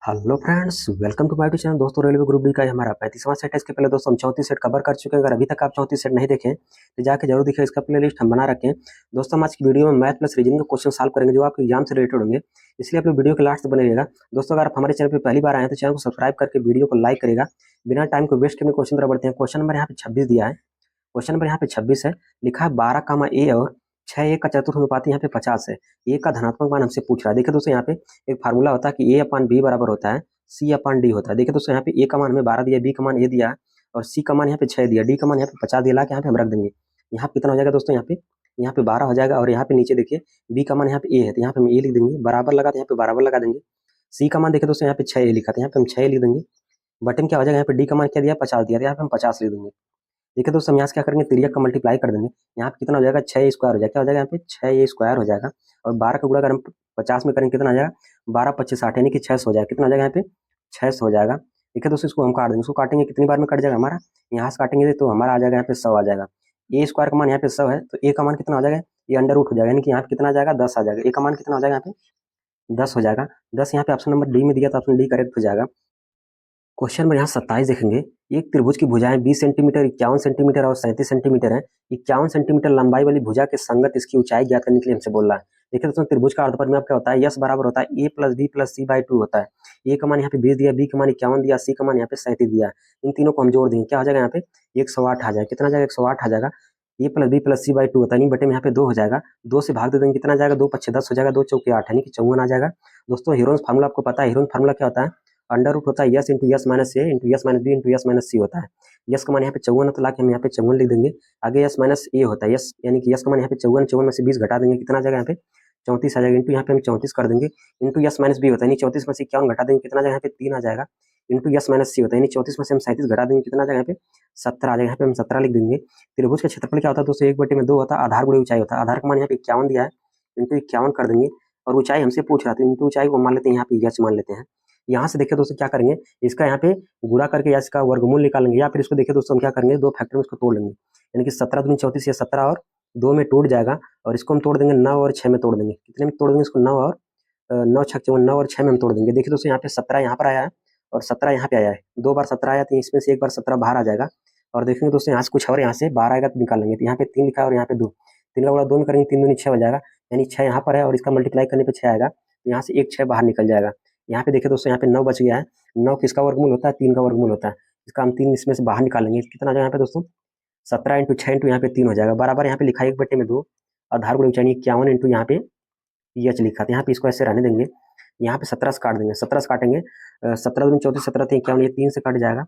Hello friends, welcome to my YouTube channel. दोस्तों, railway group D का ये हमारा 35वां सेट है। इसके पहले दोस्तों हम 34 सेट कवर कर चुके हैं। अगर अभी तक आप 34 सेट नहीं देखें तो जाके जरूर देखिए, इसका प्लेलिस्ट हम बना रखे हैं। दोस्तों, हम आज की वीडियो में मैथ प्लस रीजनिंग के क्वेश्चन सॉल्व करेंगे जो आपके एग्जाम से रिलेटेड होंगे, इसलिए आप लोग वीडियो के लास्ट तक बने रहिएगा। दोस्तों, अगर आप हमारे चैनल पर पहली बार आए हैं तो चैनल को सब्सक्राइब करके वीडियो को लाइक करेगा। बिना टाइम को वेस्ट किए क्वेश्चन तरफ बढ़ते हैं। क्वेश्चन नंबर यहाँ पे 26 दिया है। क्वेश्चन नंबर यहाँ पे 26 है। लिखा है 12 कामा ए और 6 ए का चतुर्थानुपाती यहाँ पे 50 है। ए का धनात्मक मान हमसे पूछ रहा है। देखिए दोस्तों, यहाँ पे एक फार्मूला होता है कि ए अपान बी बराबर होता है सी अपान डी होता है। देखिए दोस्तों, यहाँ पे ए का मान हमें 12 दिया, बी का मान ए दिया और सी का मान यहाँ पे 6 दिया, डी का मान यहाँ पे 50 दिया। ला के यहाँ पे हम रख देंगे। यहाँ पे कितना हो जाएगा दोस्तों, यहाँ पे 12 हो जाएगा। और यहाँ पे नीचे देखिए बी का मान यहाँ पे ए है तो यहाँ पे हम ए लिख देंगे। बराबर लगा तो यहाँ पे बराबर लगा देंगे। सी का मान देखिए दोस्तों, यहाँ पे 6 ए लिखा था, यहाँ पे हम 6 लिख देंगे। बटन क्या हो जाएगा, यहाँ पे डी का मान क्या दिया 50 दिया, यहाँ पे हम 50 लिख देंगे। देखिए दोस्तों, हम यहाँ से क्या करेंगे, तिर्यक का मल्टीप्लाई कर देंगे। यहाँ पे कितना हो जाएगा 6 स्क्वायर हो जाएगा। क्या हो जाएगा, यहाँ पे 6 ए स्क्वायर हो जाएगा। और 12 का गुणा अगर हम 50 में करेंगे कितना आ जाएगा, 12 25 60 यानी कि 600 हो जाएगा। कितना हो जाएगा, यहाँ पे 600 हो जाएगा। देखिए दोस्तों, इसको हम काट देंगे। इसको काटेंगे कितनी बार में कट जाएगा हमारा, यहाँ से काटेंगे तो हमारा आ जाएगा यहाँ पे 100 आ जाएगा। ए स्क्वायर का मान यहाँ पे 100 है तो ए का मान कितना हो जाएगा, ये अंडर रूट हो जाएगा, यानी कि यहाँ पे कितना आ जाएगा 10 आ जाएगा। ए का मान कितना हो जाएगा, यहाँ पे 10 हो जाएगा। 10 यहाँ पे ऑप्शन नंबर डी में दिया तो ऑप्शन डी करेक्ट हो जाएगा। क्वेश्चन नंबर यहाँ 27 देखेंगे। एक त्रिभुज की भुजाएं 20 सेंटीमीटर, 51 सेंटीमीटर और 37 सेंटीमीटर है। 51 सेंटीमीटर लंबाई वाली भुजा के संगत इसकी ऊंचाई ज्ञात करने के लिए हमसे बोल रहा है। देखिए दोस्तों, त्रिभुज का अर्धपद में क्या होता है, यस बराबर होता है a plus b plus c by 2 होता है। ए का मान यहाँ पे 20 दिया, बी का मान 51 दिया, सी का मान यहाँ पे 37 दिया। इन तीनों को हम जोड़ देंगे, क्या हो जाएगा यहाँ पे 108 आ जाएगा। कितना जाएगा 108 आ जाएगा। A plus b plus c by 2 होता है, बटे में यहाँ पे 2 हो जाएगा। 2 से भाग दे देंगे, कितना जाएगा 2 पच्चे 10 हो जाएगा, 2 चौके 8 यानी कि 54 आ जाएगा। दोस्तों, हीरोन्स फार्मूला आपको पता है। हीरोन्स फार्मूला क्या होता है, अंडर रूट होता है s into s minus a into s minus b into s minus c होता है। यस का मान यहाँ पे 54 है तो लाके हम यहाँ पे 54 लिख देंगे। आगे यस माइनस ए होता है, यस यानी कि यस का मान यहाँ पे 54, 54 में से 20 घटा देंगे, कितना आ जाएगा यहाँ पे 34 आ जाएगा। इंटू यहाँ पे हम 34 कर देंगे। इंटू यस माइनस बी होता है, 34 में से 51 घटा देंगे, कितना आ जाएगा यहाँ पे 3 आ जाएगा। इंटू यस माइनस सी होता है, 34 में से हम 37 घटा देंगे, कितना आ जाएगा यहाँ पे 70 आ जाएगा। यहाँ पे हम 17 लिख देंगे। त्रिभुज का क्षेत्रफल क्या होता है दोस्तों, 1/2 होता है। आधार गुणे ऊंचाई होता है। आधार का मान यहाँ पे 51 दिया है, इंटू 51 कर देंगे। और ऊंचाई हमसे पूछ रहा था, इंटू ऊंचाई को मान लेते हैं यहाँ पे यच मान लेते हैं। यहाँ से देखिए दोस्तों क्या करेंगे, इसका यहाँ पे गुणा करके या इसका वर्गमूल निकालेंगे, या फिर इसको देखिए दोस्तों हम क्या करेंगे, 2 फैक्टर में इसको तोड़ लेंगे। यानी कि 17 दूनी 34, ये 17 और 2 में टूट जाएगा। और इसको हम तोड़ देंगे 9 और 6 में तोड़ देंगे। कितने में तोड़ देंगे इसको, 9 और 9 छक 54, 9 और 6 में हम तोड़ देंगे। देखिए दोस्तों, यहाँ पे 17 यहाँ पर आया है और 17 यहाँ पे आया है। 2 बार 17 आया तो इसमें से एक बार 17 बाहर आ जाएगा। और देखेंगे दोस्तों, यहाँ से कुछ और यहाँ से 12 आएगा तो निकाल लेंगे। तो यहाँ पे 3 लिखा है और यहाँ पे 2, 3 का गुणा 2 में करेंगे, 3 दूनी 6 हो जाएगा। यानी 6 यहाँ पर है और इसका मल्टीप्लाई करने पे 6 आएगा। तो यहाँ से एक 6 बाहर निकल जाएगा। यहाँ पे देखिए दोस्तों, यहाँ पे 9 बच गया है। 9 किसका वर्गमूल होता है, 3 का वर्गमूल होता है। इसका हम 3 इसमें से बाहर निकालेंगे, कितना आ जाएगा यहाँ पे दोस्तों 17 इंटू 6 इंटू यहाँ पे 3 हो जाएगा। बराबर यहाँ पे लिखा है 1/2। आधार गुणे ऊंचाई 51 इंटू यहाँ पे एच लिखा था। यहाँ पे इसको ऐसे रहने देंगे। यहाँ पे 17 से काट देंगे, 17 से काटेंगे 17 दूनी 34, 17 3 51, ये 3 से कट जाएगा।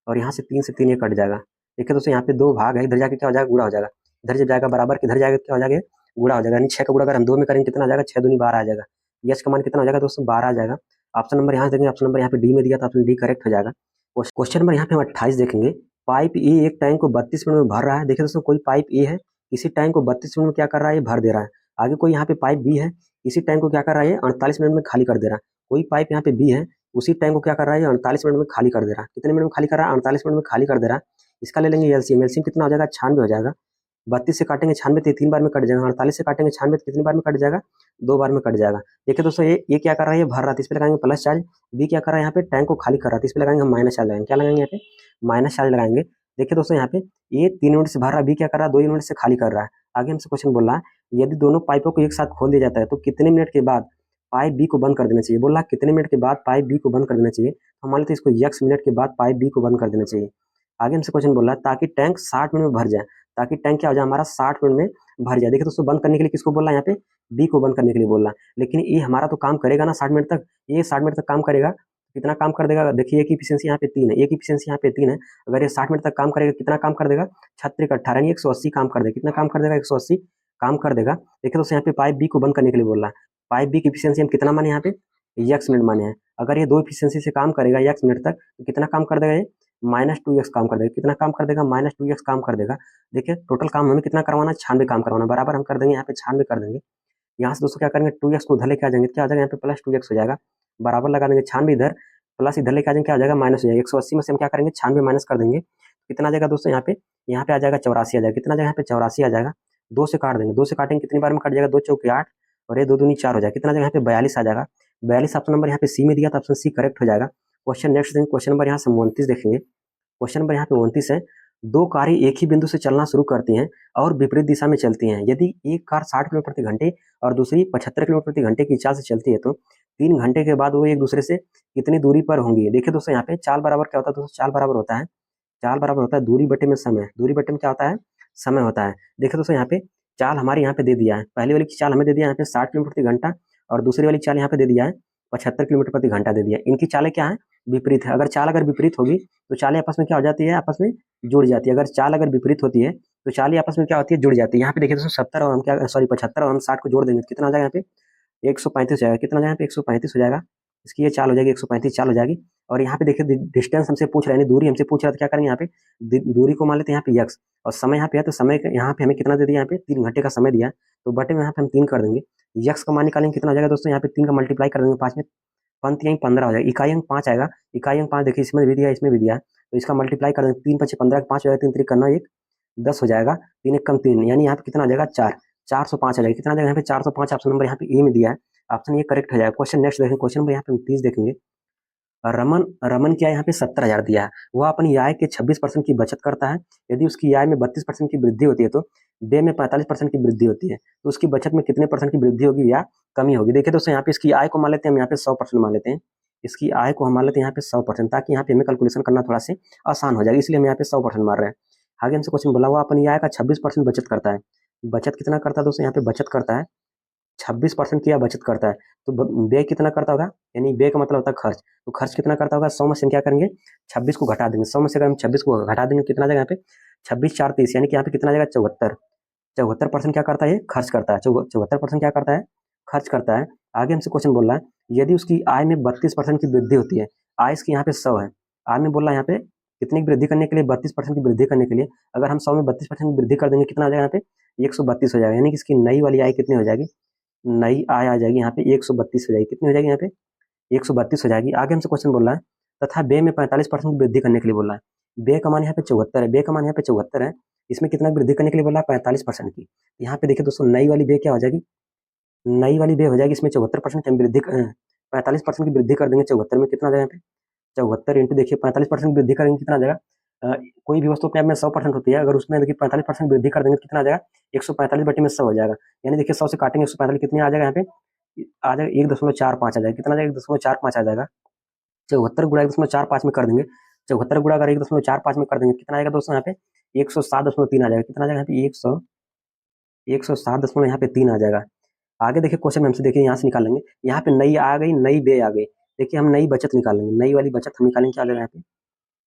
और यहाँ से 3 से 3 ये कट जाएगा। देखिए दोस्तों, यहाँ पे 2 भाग है, इधर जाके क्या हो जाएगा, गुणा हो जाएगा। इधर जब जाएगा बराबर के, इधर जाएगा क्या हो जाएगा, गुणा हो जाएगा। यानी 6 का गुणा अगर हम 2 में करेंगे कितना आ जाएगा, 6 दूनी 12 आ जाएगा। यश का मान कितना हो जाएगा दोस्तों 12 आ जाएगा। ऑप्शन नंबर यहाँ से देंगे, ऑप्शन नंबर यहाँ पे डी में दिया था, ऑप्शन डी करेक्ट हो जाएगा। क्वेश्चन नंबर यहाँ पे हम 28 देखेंगे। पाइप ए एक टैंक को 32 मिनट में भर रहा है। देखिए दोस्तों, कोई पाइप ए है, इसी टैंक को 32 मिनट में क्या कर रहा है, ये भर दे रहा है। आगे कोई यहाँ पे पाइप बी है, इसी टैंक को क्या कर रहा है, 48 मिनट में खाली कर दे रहा है। कोई पाइप यहाँ पे बी है, उसी टैंक को क्या कर रहा है, 48 मिनट में खाली कर दे रहा है। कितने मिनट में खाली कर रहा है, 48 मिनट में खाली कर दे रहा है। इसका ले लेंगे एलसीएम। एलसीएम कितना हो जाएगा, 96 हो जाएगा। 32 से काटेंगे 96 तो 3 बार में कट जाएगा। 48 से काटेंगे 96 तो कितनी बार में कट जाएगा, 2 बार में कट जाएगा। देखिए दोस्तों, ये क्या कर रहा है, ये भर रहा है, इस पे लगाएंगे प्लस चार्ज। बी क्या कर रहा है, यहाँ पे टैंक को खाली कर रहा है, इस पे लगाएंगे हम माइनस चार्ज लगाएंगे। क्या लगाएंगे यहाँ पे, माइनस चार्ज लगाएंगे। देखिए दोस्तों, यहाँ पे ये 3 यूनिट से भर रहा है, बी क्या कर रहा है, 2 यूनिट से खाली कर रहा है। आगे हमसे क्वेश्चन बोल रहा है, यदि दोनों पाइपों को एक साथ खोल दिया जाता है तो कितने मिनट के बाद पाइप बी को बंद कर देना चाहिए। बोल रहा है कितने मिनट के बाद पाइप बी को बंद कर देना चाहिए। हम मान लेते हैं इसको x मिनट के बाद पाइप बी को बंद कर देना चाहिए। आगे हमसे क्वेश्चन बोल रहा है, ताकि टैंक 60 मिनट में भर जाए। ताकि टैंक क्या हो जाए, हमारा 60 मिनट में भर जाए। देखिए दोस्तों, बंद करने के लिए किसको बोल रहा है, यहाँ पे बी को बंद करने के लिए बोल रहा है। लेकिन ये हमारा तो काम करेगा ना 60 मिनट तक, ये 60 मिनट तक काम करेगा। कितना काम कर देगा, देखिए एक की इफिशियंसी यहाँ पे 3 है, एक की इफिशियंसी यहाँ पे 3 है। अगर ये 60 मिनट तक काम करेगा, कितना काम कर देगा, 36 18 यानी 180 काम कर देगा। कितना काम कर देगा, 180 काम कर देगा। देखिए दोस्तों, यहाँ पे पाइप बी को बंद करने के लिए बोल रहा है। पाइप बी की इफिशियंसी हम कितना माने, यहाँ पे x मिनट माने हैं। अगर ये 2 इफिशियंसी से काम करेगा x मिनट तक तो कितना काम कर देगा, ये -2x काम कर देगा। कितना काम कर देगा, -2x काम कर देगा। देखिए टोटल काम हमें कितना करवाना है, 96 काम करवाना। बराबर हम कर देंगे, यहाँ पे 96 कर देंगे। यहाँ से दोस्तों क्या करेंगे, 2x को उधर लेके आ जाएंगे, क्या आ जाएगा यहाँ पे +2x हो जाएगा। बराबर लगा देंगे, 96 इधर प्लस इधर लेके आ जाएंगे, क्या आ जाएगा माइनस हो जाएगा। 180 में से हम क्या करेंगे, 96 माइनस कर देंगे। कितना आ जाएगा दोस्तों, यहाँ पे आ जाएगा 84 आ जाएगा। कितना आ जाएगा, यहाँ पे 84 आ जाएगा। 2 से काट देंगे, 2 से काटेंगे कितनी बार में कट जाएगा, 2 चौके 8 और ये 2 दूनी 4 हो जाएगा। कितना आ जाएगा, यहाँ पे 42 आ जाएगा। 42 ऑप्शन नंबर यहाँ पे सी में दिया, तो ऑप्शन सी करेक्ट हो जाएगा। क्वेश्चन नेक्स्ट देखेंगे, क्वेश्चन नंबर यहाँ से 29 देखेंगे। क्वेश्चन नंबर यहाँ पे 29 है, दो कारें एक ही बिंदु से चलना शुरू करती हैं और विपरीत दिशा में चलती हैं। यदि एक कार 60 किलोमीटर प्रति घंटे और दूसरी 75 किलोमीटर प्रति घंटे की चाल से चलती है तो 3 घंटे के बाद वो एक दूसरे से कितनी दूरी पर होंगी। देखिए दोस्तों, यहाँ पे चाल बराबर क्या होता है दोस्तों, चाल बराबर होता है, चाल बराबर होता है दूरी बटे में समय। दूरी बटे में क्या होता है, समय होता है। देखिए दोस्तों, यहाँ पे चाल हमारे यहाँ पे दे दिया है, पहली वाली की चाल हमें दे दिया है यहाँ पे 60 किलोमीटर प्रति घंटा और दूसरी वाली चाल यहाँ पे दे दिया है 75 किलोमीटर प्रति घंटा दे दिया। इनकी चालें क्या है, विपरीत है। अगर चाल अगर विपरीत होगी तो चालें आपस में क्या हो जाती है, आपस में जुड़ जाती है। अगर चाल अगर विपरीत होती है तो चालें आपस में क्या होती है, जुड़ जाती है। यहाँ पे देखिए दोस्तों 70 और हम क्या, सॉरी 75 और हम 60 को जोड़ देंगे तो कितना आ जाएगा यहाँ पे 135 हो जाएगा। कितना आ जाएगा यहाँ पे 135 हो जाएगा। इसकी ये चाल हो जाएगी 135 चाल हो जाएगी। और यहाँ पे देखिए डिस्टेंस हमसे पूछ रहा है, दूरी हमसे पूछ रहा है, तो क्या करेंगे यहाँ पे दूरी को मान लेते हैं यहाँ पे x और समय यहाँ पे है, तो समय यहाँ पे हमें कितना दे दिया, यहाँ पे 3 घंटे का समय दिया, तो बटे में यहाँ पे हम 3 कर देंगे। x का मान निकालेंगे, कितना आ जाएगा दोस्तों, यहाँ पे 3 का मल्टीप्लाई कर देंगे 5 में, पंत यहीं 15 हो जाएगा। इकाई अंक 5 आएगा, इकाई अंक 5 देखिए इसमें भी दिया है, इसमें भी दिया है, तो इसका मल्टीप्लाई कर देंगे। 3 5 15, 5 हो जाएगा, 3 3 करना 1 10 हो जाएगा, 3 1 कम 3, यानी यहाँ पे कितना आ जाएगा 4, 405 आ जाएगा। कितना आ जाएगा यहाँ पे 405, ऑप्शन नंबर यहाँ पे ए में दिया है, ऑप्शन ये करेक्ट हो जाएगा। क्वेश्चन नेक्स्ट देखेंगे, क्वेश्चन नंबर यहाँ पे 30 देखेंगे। रमन रमन क्या यहाँ पे 70,000 दिया है, वह अपनी आय के 26% की बचत करता है। यदि उसकी आय में 32% की वृद्धि होती है तो व्यय में 45% की वृद्धि होती है, तो उसकी बचत में कितने परसेंट की वृद्धि होगी या कमी होगी। देखिए दोस्तों, यहाँ पे इसकी आय को मान लेते हैं हम, यहाँ पे 100% मान लेते हैं, इसकी आय को हम मान लेते हैं यहाँ पे 100%, ताकि यहाँ पे हमें कैलकुलेशन करना थोड़ा सा आसान हो जाएगा, इसलिए हम यहाँ पे 100% मार रहे हैं। आगे हमसे क्वेश्चन बोला, हुआ अपनी आय का 26% बचत करता है। बचत कितना करता है दोस्तों, यहाँ पे बचत करता है 26% की बचत करता है, तो व्यय कितना करता होगा, यानी व्यय का मतलब होता है खर्च, तो खर्च कितना करता होगा, 100 में से हम क्या करेंगे 26 को घटा देंगे। 100 में से अगर हम 26 को घटा देंगे कितना जाएगा यहाँ पे 26 4 30, यानी कि यहाँ पे कितना जाएगा 74। 74% क्या करता है, खर्च करता है। 74% क्या करता है, खर्च करता है। आगे हमसे क्वेश्चन बोल रहा है, यदि उसकी आय में 32% की वृद्धि होती है, आय इसकी यहाँ पे 100 है, आय में बोल रहा है यहाँ पे कितनी वृद्धि करने के लिए, 32% की वृद्धि करने के लिए अगर हम 100 में 32% की वृद्धि कर देंगे कितना आ जाएगा यहाँ पे 132 हो जाएगा, यानी कि इसकी नई वाली आय कितनी हो जाएगी, नई आय आ जाएगी यहाँ पे 132 हो जाएगी। कितनी हो जाएगी यहाँ पे 132 हो जाएगी। आगे हमसे क्वेश्चन बोल रहा है, तथा व्यय में 45% की वृद्धि करने के लिए बोल रहा है। व्यय का मान यहाँ पे 74 है, व्यय का मान यहाँ पे 74 है, इसमें कितना वृद्धि करने के लिए बोला है 45% की। यहाँ पे देखिए दोस्तों, नई वाली व्यय क्या हो जाएगी, नई वाली व्यय हो जाएगी, इसमें 74% की वृद्धि 45% की वृद्धि कर देंगे 74 में, कितना आ जाएगा यहाँ पे 74 इंटू देखिए 45% वृद्धि करेंगे कितना आ जाएगा, कोई भी वस्तु अपने आप में 100% होती है, अगर उसमें देखिए 45% वृद्धि कर देंगे तो कितना आ जाएगा 145 बटे में 100 हो जाएगा, यानी देखिए 100 से काटेंगे 145 कितने आ जाएगा यहाँ पे आ जाएगा 1.45 आ जाएगा। कितना आ जाएगा 1.45 आ जाएगा। 74 गुणा 1.45 में कर देंगे, 74 गुणा अगर 1.45 में कर देंगे कितना आएगा दोस्तों यहाँ पे 107.3 आ जाएगा। कितना आ जाएगा यहाँ पे 107.3 यहाँ पे 3 आ जाएगा। आगे देखिए क्वेश्चन में हमसे देखिए यहाँ से निकालेंगे, यहाँ पे नई आ गई, नई व्यय आ गई, देखिए हम नई बचत निकालेंगे, नई वाली बचत हम निकालेंगे, क्या आ जाएगा यहाँ पे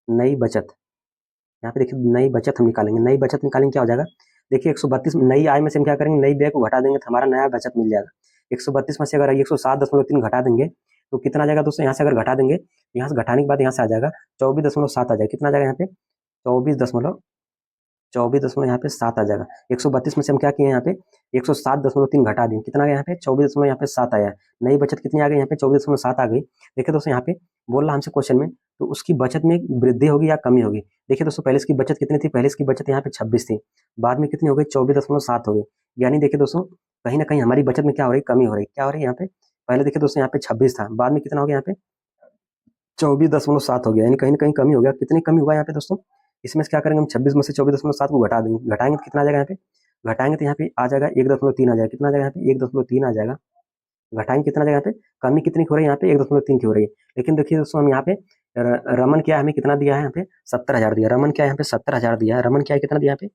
नई बचत, यहाँ पे देखिए नई बचत हम निकालेंगे, नई बचत निकालेंगे क्या हो जाएगा, देखिए 132 नई आय में से हम क्या करेंगे नई व्यय को घटा देंगे तो हमारा नया बचत मिल जाएगा। 132 में से अगर 107.3 घटा देंगे तो कितना आ जाएगा दोस्तों, यहाँ से अगर घटा देंगे, यहाँ से घटाने के बाद यहाँ से आ जाएगा 24.7 आ जाएगा। कितना आ जाएगा यहाँ पे 24 दशमलव यहाँ पे 7 आ जाएगा। 132 में से हम क्या किए यहाँ पे 107.3 घटा दें, कितना आ गया यहाँ पे 24 यहाँ पे 7 आया। नई बचत कितनी आ गई यहाँ पे 24.7 आ गई। देखिए दोस्तों, यहाँ पे बोल रहा हमसे क्वेश्चन में, तो उसकी बचत में वृद्धि होगी या कमी होगी। देखिए दोस्तों, पहले इसकी बचत कितनी थी, पहले इसकी बचत यहाँ पे 26 थी, बाद में कितनी हो गई 24.7 हो गई, यानी देखिए दोस्तों कहीं ना कहीं हमारी बचत में क्या हो रही, कमी हो रही। क्या हो रही है यहाँ पे, पहले देखिए दोस्तों यहाँ पे 26 था, बाद में कितना हो गया यहाँ पे 24.7 हो गया, यानी कहीं ना कहीं कमी हो गया। कितनी कमी हुआ यहाँ पे दोस्तों, इसमें से क्या करेंगे हम 26 में से 24.7 को घटा देंगे, घटाएंगे तो कितना आ जाएगा यहाँ पे, घटाएंगे तो यहाँ पे आ जाएगा 1.3 आ जाएगा। कितना आ जाएगा यहाँ पे 1.3 आ जाएगा। घटाएंगे कितना आ जाएगा यहाँ पे, कमी कितनी हो रही है यहाँ पे 1.3 की हो रही है। लेकिन देखिए दोस्तों, हम यहाँ पे रमन क्या हमें कितना दिया है, यहाँ पे 70,000 दिया, रमन क्या है यहाँ पे 70,000 दिया है, रमन क्या है कितना दिया यहाँ पे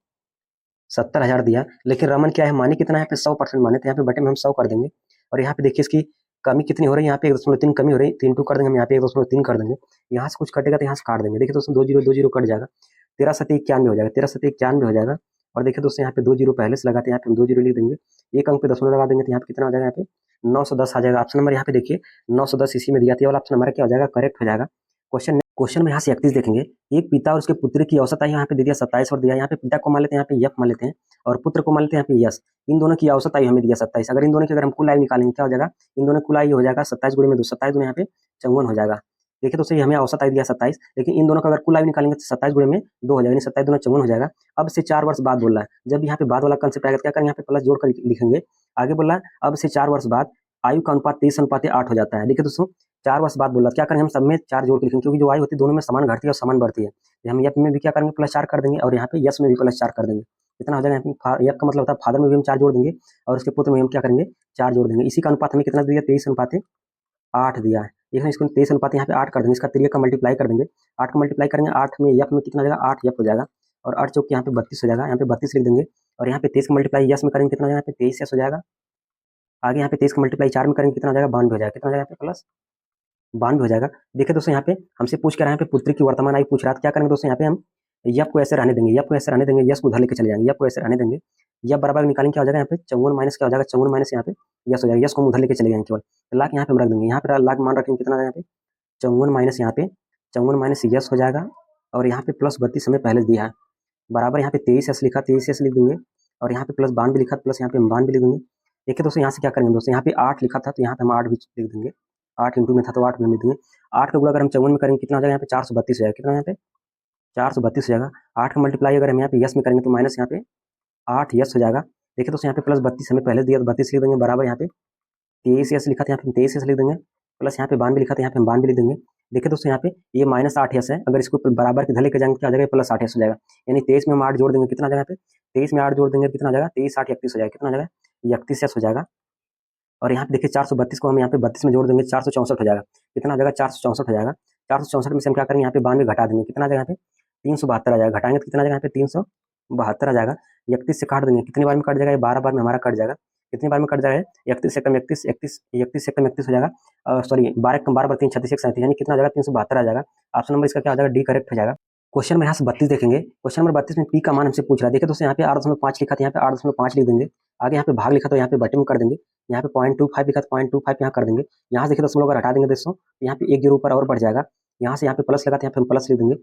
70,000 दिया, लेकिन रमन क्या है माने कितना है यहाँ पे 100% माने, तो यहाँ पे बटे में हम 100 कर देंगे। और यहाँ पे देखिए इसकी कमी कितनी हो रही है, यहाँ पे 1.3 कमी हो रही है, 3 2 कर देंगे हम, यहाँ पे 1.3 कर देंगे, यहाँ से कुछ कटेगा तो यहाँ से काट देंगे। देखिए दोस्तों 2 जीरो कट जाएगा, 13 7 91 हो जाएगा, 13 7 91 हो जाएगा। और देखिए दोस्तों, यहाँ पे 2 जीरो पहले से लगाते हैं, यहाँ पे हम 2 जीरो लिख देंगे, एक अंक पे दशमलव लगा देंगे तो यहाँ पे कितना आ जाएगा, यहाँ पे 910 आ जाएगा। ऑप्शन नंबर यहाँ पे देखिए 910 इसी में दिया था, वाला ऑप्शन नंबर क्या हो जाएगा, करेक्ट हो जाएगा। क्वेश्चन में यहाँ से 31 देखेंगे, एक पिता और उसके पुत्र की औसत आयु यहाँ पे दे दिया 27 और दिया, यहाँ पे पिता को मान लेते हैं यहाँ पे यफ मान लेते हैं और पुत्र को मान लेते हैं यहाँ पे यस। इन दोनों की औसत आयु हमें दिया 27, अगर इन दोनों की अगर हम कुल आयु निकालेंगे क्या हो जाएगा, इन दोनों कुल आयु हो जाएगा 27 गुणे में 2, 27 गुणे यहाँ पे 54 हो जाएगा। देखिए दोस्तों, ये हमें औसत आयु दिया 27, लेकिन इन दोनों का अगर कुल आयु निकालेंगे तो 27 गुणे में 2 हो जाएगा, यानी 27 गुना 54 हो जाएगा। अब से 4 वर्ष बाद बोल रहा है, जब यहाँ पे बाद वाला कंसेप्ट आएगा क्या करेंगे, यहाँ पे प्लस जोड़ कर लिखेंगे। आगे बोल रहा है अब से 4 वर्ष बाद आयु का अनुपात 23:8 हो जाता है। देखिए दोस्तों 4 वर्ष बाद बोला, क्या करेंगे हम सब में 4 जोड़ के लिखेंगे, क्योंकि जो आयु होती है दोनों में समान घटती है और समान बढ़ती है। हम यप में भी क्या करेंगे, +4 कर देंगे, और यहाँ पे यस में भी +4 कर देंगे। कितना हो जाएगा, यप का मतलब होता है फादर में भी हम 4 जोड़ देंगे, और उसके पुत्र में हम क्या करेंगे, 4 जोड़ देंगे। इसी का अनुपात हमें कितना दिया, 23:8 दिया है। देखिए इसको 23 यहाँ पे 8 कर देंगे, इसका 3 का मल्टीप्लाई कर देंगे, 8 का मल्टीप्लाई करेंगे, 8 में यप में कितना हो जाएगा, 8 यप हो जाएगा, और 8 चौक यहाँ पे 32 हो जाएगा, यहाँ पे 32 लिख देंगे, और यहाँ पे 23 का मल्टीप्लाई यस में करेंगे, कितना हो जाएगा, यहाँ पे 23 यस हो जाएगा। आगे यहाँ पे 23 का मल्टीप्लाई 4 में करेंगे, कितना हो जाएगा, 92 हो जाएगा, कितना हो जाएगा, यहाँ पे प्लस 92 हो जाएगा। देखिए दोस्तों यहाँ पे हमसे पूछ कर यहाँ पे पुत्री की वर्तमान आयु पूछ रहा था, क्या करेंगे दोस्तों, यहाँ पे हम यप को ऐसे रहने देंगे, यप को ऐसे रहने देंगे, यस को उधर लेके चले जाएंगे, यप को ऐसे रहने देंगे, यप बराबर निकालेंगे, क्या हो जाएगा यहाँ पे 54 माइनस क्या हो जाएगा, 54 माइनस यहाँ पे यस हो जाएगा, यस को हम उधर लेके चले जाएंगे केवल, तो लाख यहाँ पे हम रख देंगे, यहाँ पे लाख मान रखेंगे, कितना यहाँ पे 54 माइनस यहाँ पे 54 माइनस यस हो जाएगा, और यहाँ पे प्लस 32 हमें पहले दिया है, बराबर यहाँ पे 23 एस लिखा, 23 एस लिख देंगे, और यहाँ पे प्लस 92 लिखा, प्लस यहाँ पे 92 लिख देंगे। देखिए दोस्तों यहाँ से क्या करेंगे दोस्तों, यहाँ पे 8 लिखा था तो यहाँ पे हम 8 भी लिख देंगे, 8 इंटू में था तो 8 में लिख देंगे। 8 का गुणा अगर हम 54 में करेंगे, कितना हो जाएगा, यहाँ पे 432 हो जाएगा, कितना यहाँ पे 432 हो जाएगा। 8 का मल्टीप्लाई अगर हम यहाँ पे यस में करेंगे तो माइनस यहाँ पे 8 यस हो जाएगा। देखिए दोस्तों यहाँ पे प्लस 32 हमें पहले दिया, 32 लिख देंगे, बराबर यहाँ पे 23 यस लिखा था, यहाँ पे 23 यस लिख देंगे, प्लस यहाँ पे 92 लिखा था, यहाँ पे हम 92 लिख देंगे। देखिए दोस्तों यहाँ पे ये -8 यस है, अगर इसको बराबर के इधर लेके जाएंगे क्या हो जाएगा, प्लस 8 यस हो जाएगा, यानी 23 में हम 8 जोड़ देंगे, कितना हो जाएगा, यहाँ पे 23 में 8 जोड़ देंगे, कितना हो जाएगा, 23 8 31 हो जाएगा, कितना हो जाएगा, 31 यस हो जाएगा। और यहाँ पे देखिए 432 को हम यहाँ पे 32 में जोड़ देंगे, 464 हो जाएगा, कितना हो जाएगा, 464 हो जाएगा। 464 में से हम क्या करेंगे, यहाँ पे 92 घटा देंगे, कितना आ जाएगा, यहाँ पे 372 आ जाएगा, घटाएंगे तो कितना आ जाएगा, यहाँ पे 372 आ जाएगा। 31 से काट देंगे, कितनी बार में कट जाएगा, 12 बार में हमारा कट जाएगा, कितनी बार में कट जाएगा, 31 से कम 31 से कम 31 हो जाएगा, सॉरी 12 कम 12 3 36 37, यानी कितना आ जाएगा, 372 आ जाएगा। ऑप्शन नंबर इसका क्या हो जाएगा, डी करेक्ट हो जाएगा। क्वेश्चन में यहाँ से 32 देखेंगे, क्वेश्चन नंबर 32 में पी का मान हमसे पूछ रहा है। देखिए दोस्तों यहाँ पे 8.5 लिखा था, यहाँ पे 8.5 लिख देंगे, आगे यहाँ पे भाग लिखा तो यहाँ पे बटे में कर देंगे, यहाँ पे 0.25 लिखा तो 0.25 यहाँ कर देंगे, यहाँ से देखिए दशमलव अगर हटा देंगे दोस्तों, यहाँ पे 1 जीरो ऊपर और बढ़ जाएगा, यहाँ से यहाँ पे प्लस लगा तो यहाँ पे हम प्लस लिख देंगे।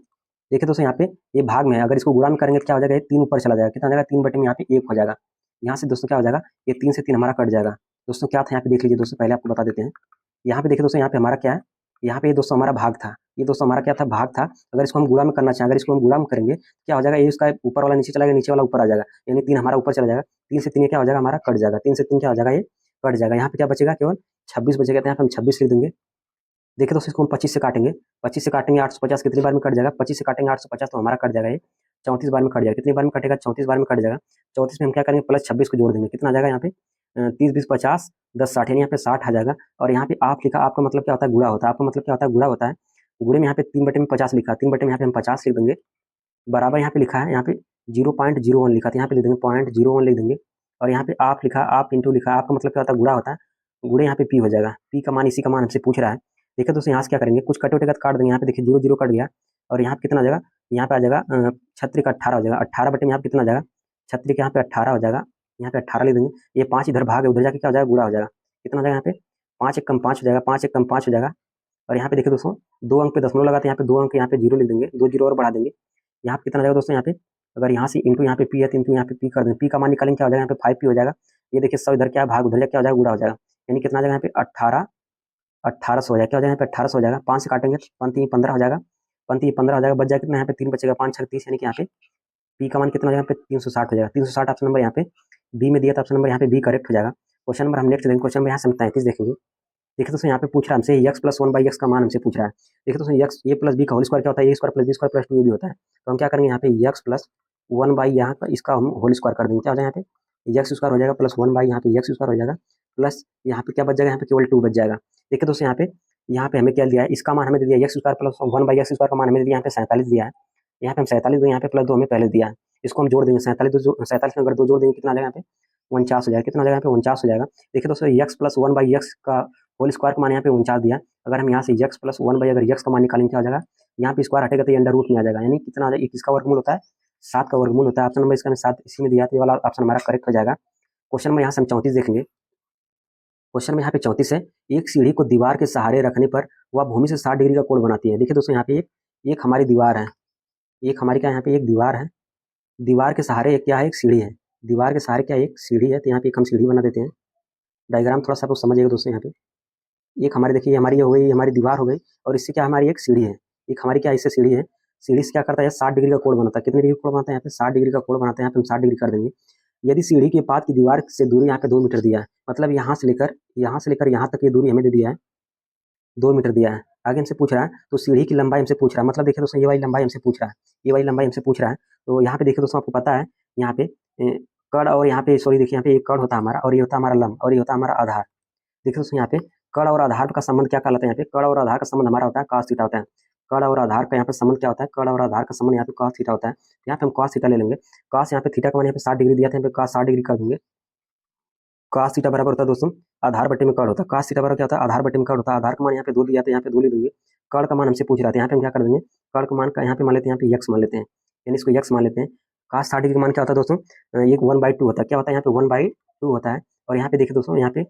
देखिए दोस्तों यहाँ पे ये भाग में है, अगर इसको गुणा में करेंगे तो क्या हो जाएगा, 3 ऊपर चला जाएगा, कितना हो जाएगा, 3 बटे में यहाँ पे 1 हो जाएगा, यहाँ से दोस्तों क्या हो जाएगा, ये 3 से 3 हमारा कट जाएगा। दोस्तों क्या था यहाँ पे देख लीजिए दोस्तों, पहले आपको बता देते हैं। यहाँ पे देखिए दोस्तों, यहाँ पे हमारा क्या है, यहाँ पे ये दोस्तों हमारा भाग था, ये दोस्तों हमारा क्या था, भाग था। अगर इसको हम गुणा में करना चाहें, अगर इसको हम गुणा में करेंगे क्या हो जाएगा, ये इसका ऊपर वाला नीचे चला जाएगा, नीचे वाला ऊपर आ जाएगा, यानी 3 हमारा ऊपर चला जाएगा, 3 से 3 क्या हो जाएगा, हमारा कट जाएगा, 3 से 3 क्या हो जाएगा, ये कट जाएगा। यहाँ पे क्या बचेगा, केवल 26 बचेगा, तो यहाँ पे हम 26 लिख देंगे। देखिए दोस्तों इसको हम 25 से काटेंगे, 25 से काटेंगे 850 कितनी बार में कट जाएगा, 25 से काटेंगे 850 तो हमारा कट जाएगा ये 34 बार में कट जाएगा, कितनी बार में कटेगा, 34 बार में कट जाएगा। 34 में हम क्या करेंगे, प्लस 26 को जोड़ देंगे, कितना आ जाएगा यहाँ पे 30 20 50 10 60, यानी यहाँ पे 60 आ जाएगा। और यहाँ पे आप लिखा, आपका मतलब क्या होता है, गुणा होता है, आपका मतलब क्या होता है, गुणा होता है। गुणे में यहाँ पे 3 बटे में 50 लिखा, 3 बटे में यहाँ पे हम 50 लिख देंगे, बराबर यहाँ पे लिखा है, यहाँ पे 0.01 लिखा था, यहाँ पे लिख देंगे 0.01 लिख देंगे। और यहाँ पे आप लिखा, आप इंटू लिखा, आपका मतलब क्या होता है, गुणा होता है, गुणे यहाँ पे पी हो जाएगा, पी का मान इसी का मान हमसे पूछ रहा है। देखिए दोस्तों यहाँ से क्या करेंगे, कुछ कटे काट देंगे, यहाँ पे देखिए 0 0 कट गया, और यहाँ पे कितना आ जाएगा, यहाँ पे आ जाएगा 36 का 18 हो जाएगा, 18 बटे में यहाँ पे कितना आ जाएगा, 36 के यहाँ पे 18 हो जाएगा, यहाँ पे 18 लिख देंगे। ये 5 इधर भाग है, उधर जाके क्या हो जाएगा, गुणा हो जाएगा, कितना हो जाएगा, यहाँ पे 5 1 कम 5 हो जाएगा, 5 1 कम 5 हो जाएगा। और यहाँ पे देखिए दोस्तों 2 अंक पे दशमलव लगाते हैं, यहाँ पे 2 अंक यहाँ पे 0 लिख देंगे, 2 जीरो और बढ़ा देंगे, यहाँ पे कितना जाएगा दोस्तों, यहाँ पे अगर यहाँ से इंटू यहाँ पे पी है तो इंटू यहाँ पे पी कर देंगे, पी का मान निकालेंगे, क्या हो जाएगा, यहाँ पे 5p हो जाएगा। ये देखिए सब इधर क्या है, भाग उधर जाके क्या हो जाएगा, गुणा हो जाएगा, यानी कितना आ जाएगा, यहाँ पे 1800 हो जाएगा, क्या हो जाएगा, यहाँ पे 1800 हो जाएगा। 5 से काटेंगे तो 15 हो जाएगा, 15 हो जाएगा, बच जाएगा कितना, यहाँ पे 3 बचेगा, 5 6 30, यानी कि यहाँ पे पी का मान कितना हो जाएगा, यहाँ पे 360 हो जाएगा, 360 ऑप्शन नंबर यहाँ पे बी में दिया था, ऑप्शन नंबर यहाँ पे बी करेक्ट हो जाएगा। क्वेश्चन नंबर हम नेक्स्ट देखेंगे, क्वेश्चन नंबर यहाँ से 33 देखेंगे। देखिए दोस्तों यहाँ पे पूछ रहा है हमसे x + 1/x का मान हमसे पूछ रहा है। देखिए दोस्तों x a + b का होल स्क्वायर क्या होता है, a² + b² + 2ab भी होता है, तो हम क्या करेंगे, यहाँ पे x + 1/, यहाँ पर इसका हम होल स्क्वायर कर देंगे, क्या हो जाएगा, यहाँ पे x² हो जाएगा प्लस 1/, यहाँ पे x² हो जाएगा, प्लस यहाँ पे क्या बच जाएगा, यहाँ पे केवल 2 बच जाएगा। देखिए दोस्तों यहाँ पे हमें क्या दिया है, इसका मान हमें दे दिया x² + 1/x² का मान हमें दिया, यहाँ पे 47 दिया है, यहाँ पे हम 47 दें, यहाँ पे प्लस 2 हमें पहले दिया है, इसको हम जोड़ देंगे, 47 में अगर 2 जोड़ देंगे कितना आ जाएगा, यहाँ पे 49 हो जाएगा, कितना आ जाएगा, यहाँ पे 49 हो जाएगा। देखिए दोस्तों x + 1/x का होल स्क्वायर का मान यहाँ पे 49 दिया, अगर हम यहाँ से x + 1/, अगर x का मान निकालेंगे क्या हो जाएगा, यहाँ पे स्क्वायर हटेगा तो ये अंडर रूट में आ जाएगा, यानी कितना आ जाएगा, किसका वर्गमूल होता है, 7 का वर्गमूल होता है। ऑप्शन नंबर इसका 7 इसी में दिया, तो ये वाला ऑप्शन हमारा करेक्ट हो जाएगा। क्वेश्चन में यहाँ से हम 34 देखेंगे, क्वेश्चन में यहाँ पे 34 है, एक सीढ़ी को दीवार के सहारे रखने पर वह भूमि से 60 डिग्री का कोण बनाती है। देखिए दोस्तों यहाँ पे एक हमारी दीवार है, एक हमारी क्या, यहाँ पे एक दीवार है, दीवार के सहारे एक क्या है, एक सीढ़ी है, दीवार के सहारे क्या एक सीढ़ी है, तो यहाँ पे एक हम सीढ़ी बना देते हैं। डायग्राम थोड़ा सा आप समझिएगा दोस्तों, यहाँ पे एक हमारी देखिए हमारी ये हो गई, हमारी दीवार हो गई, और इससे क्या हमारी एक सीढ़ी है, एक हमारी क्या इससे सीढ़ी है, सीढ़ी से क्या करता है, 60 डिग्री का कोण बनाता है, कितने डिग्री कोण बनाता है, यहाँ पे 60 डिग्री का कोण बनाता है, यहाँ पे हम 60 डिग्री कर देंगे। यदि सीढ़ी के पाद की दीवार से दूरी यहाँ पे 2 मीटर दिया है, मतलब यहाँ से लेकर यहाँ तक ये दूरी हमें दे दिया है 2 मीटर दिया है। आगे हमसे पूछ रहा है तो सीढ़ी की लंबाई हमसे पूछ रहा है, मतलब देखिए दोस्तों ये वाली लंबाई हमसे पूछ रहा है, ये वाली लंबाई हमसे पूछ रहा है। तो यहाँ पे देखिए दोस्तों आपको पता है यहाँ पे कड़ और यहाँ पे सॉरी देखिए यहाँ पे एक कड़ होता है हमारा और ये होता है हमारा लंब और ये होता है हमारा आधार। देखिए दोस्तों यहाँ पे कड़ और आधार का संबंध क्या कहलाता है, यहाँ पे कड़ और आधार का संबंध हमारा होता है cos थीटा होता है। कड़ और आधार का यहाँ पे संबंध क्या होता है, कड़ और आधार का संबंध यहाँ पे cos थीटा होता है। यहाँ पे हम cos थीटा ले लेंगे। cos यहाँ पे थीटा का मान यहाँ पे 60 डिग्री दिया था, यहाँ पे cos 60 डिग्री कर देंगे। cos थीटा बराबर होता है दोस्तों आधार बटे में कड़ होता है। cos थीटा बराबर क्या होता है, आधार बटे में कड़ होता है। आधार का मान यहाँ पे 2 दिया था, यहाँ पे 2 ले देंगे। कड़ का मान हमसे पूछ रहा था, यहाँ पे हम क्या कर देंगे, कड़ का मान का यहाँ पे मान लेते हैं, यहाँ पे x मान लेते हैं, यानी इसको x मान लेते हैं। cos 60 डिग्री का मान क्या होता है दोस्तों, ये 1/2 होता है। क्या होता है यहाँ पे 1/2 होता है। और यहाँ पे देखिए दोस्तों यहाँ पे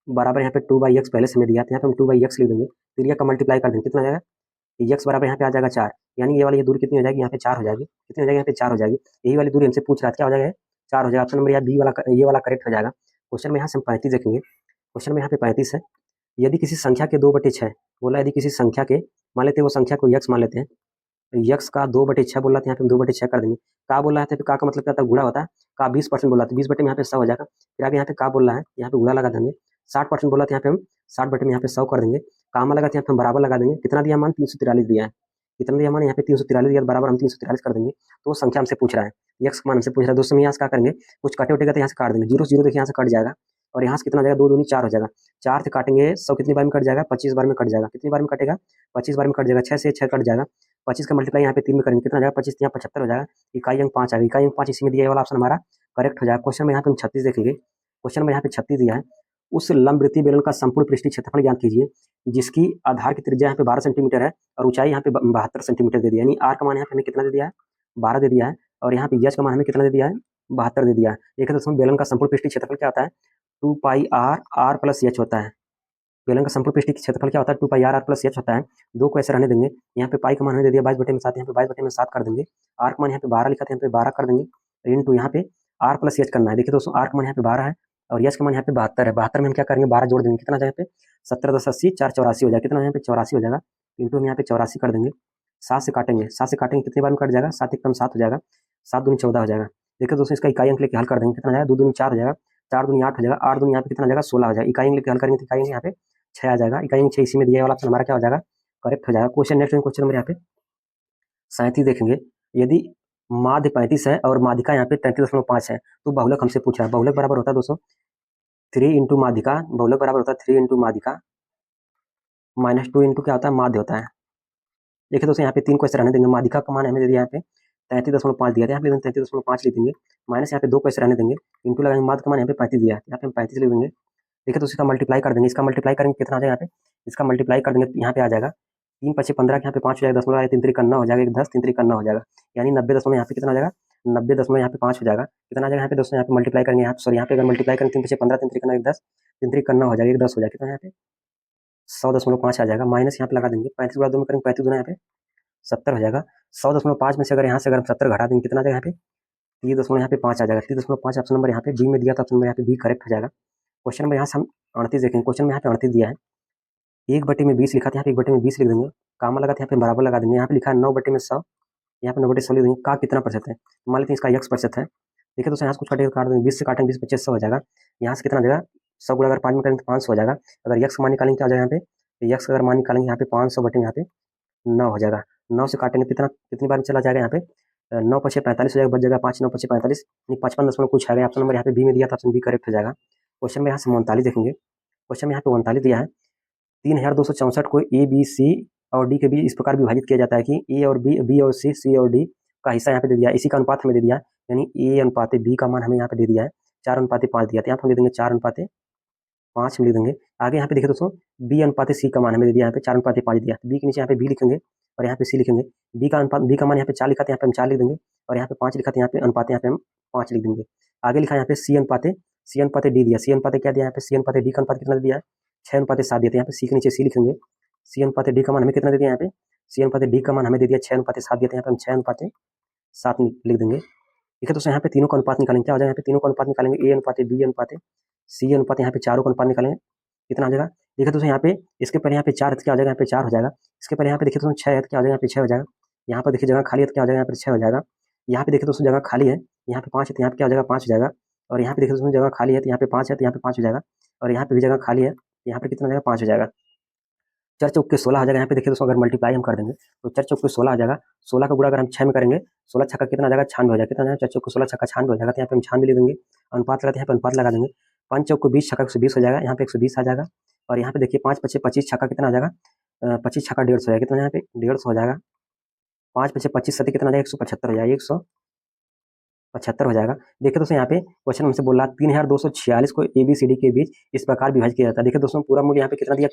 बराबर यहाँ पे 2/x पहले से हमें दिया था, यहाँ पे हम 2/x लिख देंगे, फिर ये का मल्टीप्लाई कर देंगे, कितना आ जाएगा, x बराबर यहाँ पे आ जाएगा 4, यानी ये वाली ये दूरी कितनी हो जाएगी, यहाँ पे 4 हो जाएगी। कितनी हो जाएगी, यहाँ पे 4 हो जाएगी। यही वाली दूरी हमसे पूछ रहा था, क्या हो जाएगा, 4 हो जाएगा। ऑप्शन नंबर यहाँ बी वाला ये वाला करेक्ट हो जाएगा। क्वेश्चन में यहाँ से हम 35 देखेंगे। क्वेश्चन में यहाँ पे 35 है, यदि किसी संख्या के 2/6 बोला, यदि किसी संख्या के मान लेते हैं, वो संख्या को x मान लेते हैं, यक्स का 2/6 बोला था, यहाँ पे हम 2/6 कर देंगे। का बोल रहा है, का मतलब क्या था, गुणा होता है। का 20% बोला था, 20 बटे में यहाँ पे 100 हो जाएगा। फिर आगे यहाँ पे का बोल रहा है, यहाँ पे गुणा लगा देंगे। 60% बोला था, यहाँ पे हम 60 बटे में यहाँ पे 100 कर देंगे। कामा लगा था, यहाँ पे हम बराबर लगा देंगे। कितना दिया मान, 343 दिया है। कितना दिया मान, यहाँ पे 343 दिया, बराबर हम 343 कर देंगे। तो संख्या हमसे पूछ रहा है, यक्स मान हमसे पूछ रहा है। दोस्तों यहाँ से क्या करेंगे, कुछ कटे उटेगा तो यहाँ से काट देंगे। 0 0 देखिए यहाँ से कट जाएगा और यहाँ से कितना जाएगा, 2 दूनी 4 हो जाएगा। 4 से काटेंगे 100 कितनी बार में कट जाएगा, 25 बार में कट जाएगा। कितनी बार में कटेगा, 25 बार में कट जाएगा। 6 से 6 कट जाएगा। 25 का मल्टीप्लाई यहाँ पे 3 में करेंगे, कितना जाएगा, 25 यहाँ 75 हो जाएगा। इकाई अंक 5 आएगा। इकाई अंक 5 इसी में दिया, ये वाला ऑप्शन हमारा करेक्ट हो जाएगा। क्वेश्चन में यहाँ पे हम 36 देखेंगे। क्वेश्चन में यहाँ पे 36 दिया है, उस लंबवृत्तीय बेलन का संपूर्ण पृष्ठीय क्षेत्रफल ज्ञात कीजिए जिसकी आधार की त्रिज्या यहाँ पे 12 सेंटीमीटर है और ऊंचाई यहाँ पे 72 सेंटीमीटर दे दिया, यानी आर का मान यहाँ पे हमें कितना दे दिया है, 12 दे दिया है। और यहाँ पे एच का मान हमें कितना दे दिया है, 72 दे दिया है। एक दोस्तों बेलन का संपूर्ण पृष्ठीय क्षेत्रफल क्या होता है, 2πr r प्लस एच होता है। बेलन का संपूर्ण पृष्ठीय क्षेत्रफल क्या होता है, 2πr r प्लस एच होता है। 2 को ऐसे रहने देंगे। यहाँ पे पाई का मान हमें दे दिया 22 बटे में 7, यहाँ पे 22 बटे में 7 कर देंगे। आर का मान यहाँ पे 12 लिखा था, यहाँ पे 12 कर देंगे। इंटू यहाँ पे आर प्लस एच करना है। देखिए दोस्तों आर का मान यहाँ पे 12 है और एच का मान यहाँ पे 72 है। 72 में हम क्या करेंगे, 12 जोड़ देंगे, कितना जाएगा, 70 10 80 4 84 हो जाएगा। कितना यहाँ पे 84 हो जाएगा। इंटू हम यहाँ पे 84 कर देंगे। 7 से काटेंगे, 7 से काटेंगे कितनी बार में कट जाएगा, 7 एकदम 7 हो जाएगा। 7 दूनी 14 हो जाएगा। देखिए दोस्तों इसका इकाई अंक लेके हल कर देंगे, कितना जाएगा, 2 दूनी 4 हो जाएगा, 4 दूनी 8 हो जाएगा, 8 दूनी यहाँ पे कितना जाएगा, 16 हो जाएगा। इकाई अंक लेके हल करेंगे तो इकाई अंक यहाँ पे 6 आ जाएगा। इकाई अंक 6 इसी में दिया वाला ऑप्शन हमारा क्या हो जाएगा, करेक्ट हो जाएगा। क्वेश्चन नेक्स्ट क्वेश्चन नंबर यहाँ पे 37 देखेंगे। यदि माध्य 35 है और माध्यिका यहाँ पे 33.5 है तो बहुलक हमसे पूछ रहा है। बहुलक बराबर होता है दोस्तों 3 इंटू माध्यिका, बहुलक बराबर होता है 3 इंटू माध्यिका माइनस 2 इंटू क्या होता है, माध्य होता है। देखिए दोस्तों यहाँ पे 3 को ऐसे रहने देंगे। माध्यिका का मान हमें दे दिया यहाँ पे 33.5 दिया था, यहाँ पे 33.5 लिख देंगे। माइनस यहाँ पे 2 को ऐसे रहने देंगे। इंटू लगाएंगे, माध्य का मान यहाँ पे 35 दिया है, यहाँ पे हम 35 लिख देंगे। देखिए तो इसका मल्टीप्लाई कर देंगे, इसका मल्टीप्लाई करेंगे कितना आ जाएगा, यहाँ पे इसका मल्टीप्लाई कर देंगे, यहाँ पे आ जाएगा 3 5 15 के यहाँ पे 5 हो जाएगा, 10 3 3 हो जाएगा, 10 3 3 हो जाएगा, यानी 90 दशमलव यहाँ पे कितना आ जाएगा, 90 दशमलव यहाँ पे 5 हो जाएगा। कितना आ जाएगा यहाँ पे दोस्तों, यहाँ पे मल्टीप्लाई करेंगे, यहाँ पे सॉरी यहाँ पे अगर मल्टीप्लाई करेंगे 3 5 15 3 3 10 3 3 हो जाएगा, 10 हो जाएगा। कितना यहाँ पे 100.5 आ जाएगा। माइनस यहाँ पे लगा देंगे, 35 गुणा 2 में करेंगे 35 गुना यहाँ पे 70 हो जाएगा। 100.5 में से अगर यहाँ से अगर हम 70 घटा देंगे कितना आ जाएगा, यहाँ पे 30 यहाँ पे 5 आ जाएगा। 30.5 ऑप्शन नंबर यहाँ पे बी में दिया था, ऑप्शन नंबर यहाँ पे बी करेक्ट हो जाएगा। क्वेश्चन नंबर यहाँ से हम 38 देखेंगे। क्वेश्चन में यहाँ पे 38 दिया है, 1 बटे में 20 लिखा था, यहाँ पे 1 बटे में 20 लिख देंगे। कामा लगा था, यहाँ पे बराबर लगा देंगे। यहाँ पे लिखा है 9 बटे में 100, यहाँ पे 9 बटे 100 लिख देंगे। का कितना प्रतिशत है, मान लेते हैं इसका x% है। देखिए दोस्तों यहाँ से कुछ कटेगा, काट देंगे, 20 से काटेंगे 20 25 100 हो जाएगा। यहाँ से कितना आ जाएगा, 100 गुणा अगर 5 में करेंगे तो 500 हो जाएगा। अगर x का मान निकालेंगे क्या हो जाएगा, यहाँ पे x का अगर मान निकालेंगे यहाँ पे 500 बटे में यहाँ पे 9 हो जाएगा। 9 से काटेंगे कितना, कितनी बार में चला जाएगा, यहाँ पे 9 5 45 हो जाएगा, बच जाएगा 5 9 5 45, 55 दशमलव कुछ आएगा। ऑप्शन नंबर यहाँ पे बी में दिया था, ऑप्शन बी करेक्ट हो जाएगा। क्वेश्चन में यहाँ से 39 देखेंगे। क्वेश्चन में यहाँ पे 39 दिया है, 3264 को ए बी सी और डी के बीच इस प्रकार विभाजित किया जाता है कि ए और बी, बी और सी और डी का हिस्सा यहाँ पे दे दिया, इसी का अनुपात हमें दे दिया, यानी ए अनुपात बी का मान हमें यहाँ पे दे दिया है 4:5 दिया था, यहाँ पे हम दे देंगे 4:5 लिख देंगे। आगे यहाँ पे देखिए दोस्तों बी अनुपात सी का मान हमें दे दिया, यहाँ पे 4:5 दिया, बी के नीचे यहाँ पे बी लिखेंगे और यहाँ पे सी लिखेंगे। बी का अनुपात, बी का मान यहाँ पे 4 लिखा था, यहाँ पे हम 4 लिख देंगे और यहाँ पे 5 लिखा था, यहाँ पे अनुपात यहाँ पे हम 5 लिख देंगे। आगे लिखा यहाँ पे सी अनुपात डी दिया, सी अनुपात क्या दिया, यहाँ पे सी अनुपात डी का अनुपात कितना दिया है 6:7 दिया था, यहाँ पे सी के नीचे सी लिखेंगे। सी अनुपात डी का मान हमें कितना दे दिया, यहाँ पे सी अनुपात डी का मान हमें दे दिया 6:7 दिया था, यहाँ पे हम 6:7 लिख देंगे। ठीक है दोस्तों यहाँ पे तीनों का अनुपात निकालेंगे, क्या हो जाएगा, यहाँ पे तीनों का अनुपात निकालेंगे, ए अनुपात बी अनुपात सी अनुपात, यहाँ पे चारों का अनुपात निकालेंगे, कितना आ जाएगा। देखिए दोस्तों यहाँ पे इसके पहले यहाँ पे 4 क्या हो जाएगा, यहाँ पे 4 हो जाएगा। इसके पहले यहाँ पे देखिए दोस्तों 6 है, क्या हो जाएगा, यहाँ पे 6 हो जाएगा। यहाँ पर देखिए जगह खाली है, क्या हो जाएगा, यहाँ पे 6 हो जाएगा। यहाँ पे देखिए दोस्तों जगह खाली है, यहाँ पे 5 है, यहाँ पे क्या हो जाएगा, 5 हो जाएगा। और यहाँ पे देखिए दोस्तों जगह खाली है, तो यहाँ पे 5 है, तो यहाँ पे 5 हो जाएगा। और यहाँ पे भी जगह खाली है, यहाँ पे कितना हो जाएगा, 5 हो जाएगा। 4 चौके 16 आ जाएगा। यहाँ पे देखिए दोस्तों अगर मल्टीप्लाई हम कर देंगे तो 4 चौके 16 आ जाएगा। 16 का गुणा अगर हम 6 में करेंगे, 16 छक्का कितना आ जाएगा, 96 हो जाएगा। कितना आ जाएगा, 4 चौके 16 छक्का 96 हो जाएगा। तो यहाँ पे हम 96 लिख देंगे, अनुपात लगाते हैं, यहाँ पे अनुपात लगा देंगे। 5 चौके 20 छक्का 120 हो जाएगा, यहाँ पे 120 आ जाएगा। और यहाँ पे देखिए 5 पचे 25 छक्का कितना आ जाएगा, 25 छक्का 150 हो जाएगा। कितना यहाँ पे 150 हो जाएगा। 5 पचे 25 सती कितना आ जाएगा, 175 हो जाएगा, 175 हो जाएगा। देखिए दोस्तों यहाँ पे क्वेश्चन हमसे बोल रहा है 3246 को ABCD के बीच इस प्रकार विभाजित किया जाता है। देखिए दोस्तों पूरा मुझे यहाँ पे कितना दिया,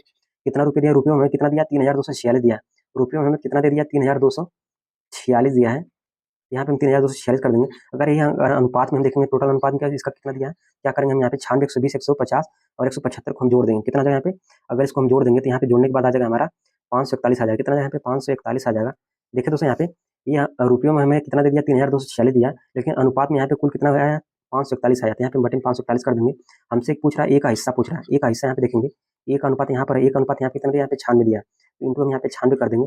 कितना रुपये दिया, रुपये में कितना दिया, 3246 दिया। रुपये में हमें कितना दे दिया, 3246 दिया है। यहाँ पे हम 3246 कर देंगे। अगर यहाँ अगर अनुपात में हम देखेंगे, टोटल अनुपात में क्या इसका कितना दिया है, क्या करेंगे हम यहाँ पे 96, 120, 150 और 175 को हम जोड़ देंगे। कितना आ जाएगा यहाँ पे, अगर इसको हम जोड़ देंगे तो यहाँ पे जोड़ने के बाद आ जाएगा हमारा 541 आ जाएगा। कितना यहाँ पे 541 आ जाएगा। देखिए दोस्तों यहाँ पे ये रुपयों में हमें कितना दे दिया, 3246 दिया, लेकिन अनुपात में यहाँ पे कुल कितना आया है, 541 आया। यहाँ पे बटन 541 कर देंगे। हमसे पूछ रहा है ए का हिस्सा पूछ रहा है, ए का हिस्सा यहाँ पे देखेंगे, एक अनुपात यहाँ पर है, एक अनुपात यहाँ पे कितना दिया, यहाँ पे 96 दिया, इंटू हम यहाँ पे 96 कर देंगे,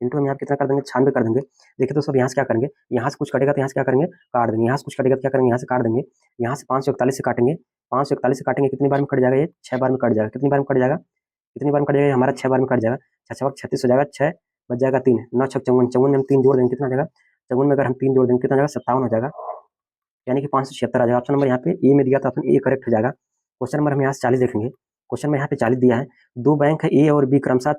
इंटू हम यहाँ पे कितना कर देंगे, 96 कर देंगे। देखिए दोस्तों यहाँ से क्या करेंगे, यहाँ से कुछ कटेगा तो यहाँ से क्या करेंगे, काट देंगे। यहाँ से कुछ कटेगा तो क्या करेंगे, यहाँ से काट देंगे। यहाँ से 541 से काटेंगे, 541 से काटेंगे, कितनी बार में कट जाएगा, ये 6 बार में कट जाएगा। कितनी बार में कट जाएगा, कितनी बार में कट जाएगा, हमारा 6 बार में कट जाएगा। 6 36 हो जाएगा, 6 बच जाएगा 3, 9 6 54, 54 में हम 3 जोड़ देंगे, कितना जाएगा, 54 में अगर हम 3 जोड़ देंगे कितना जाएगा, 57 हो जाएगा, यानी कि 576 आ जाएगा। ऑप्शन नंबर यहाँ पे ए में दिया, तो ऑप्शन ए करेक्ट हो जाएगा। क्वेश्चन नंबर हम यहाँ से 40 देखेंगे। क्वेश्चन में यहाँ पे 40 दिया है, दो बैंक है ए और बी क्रमशः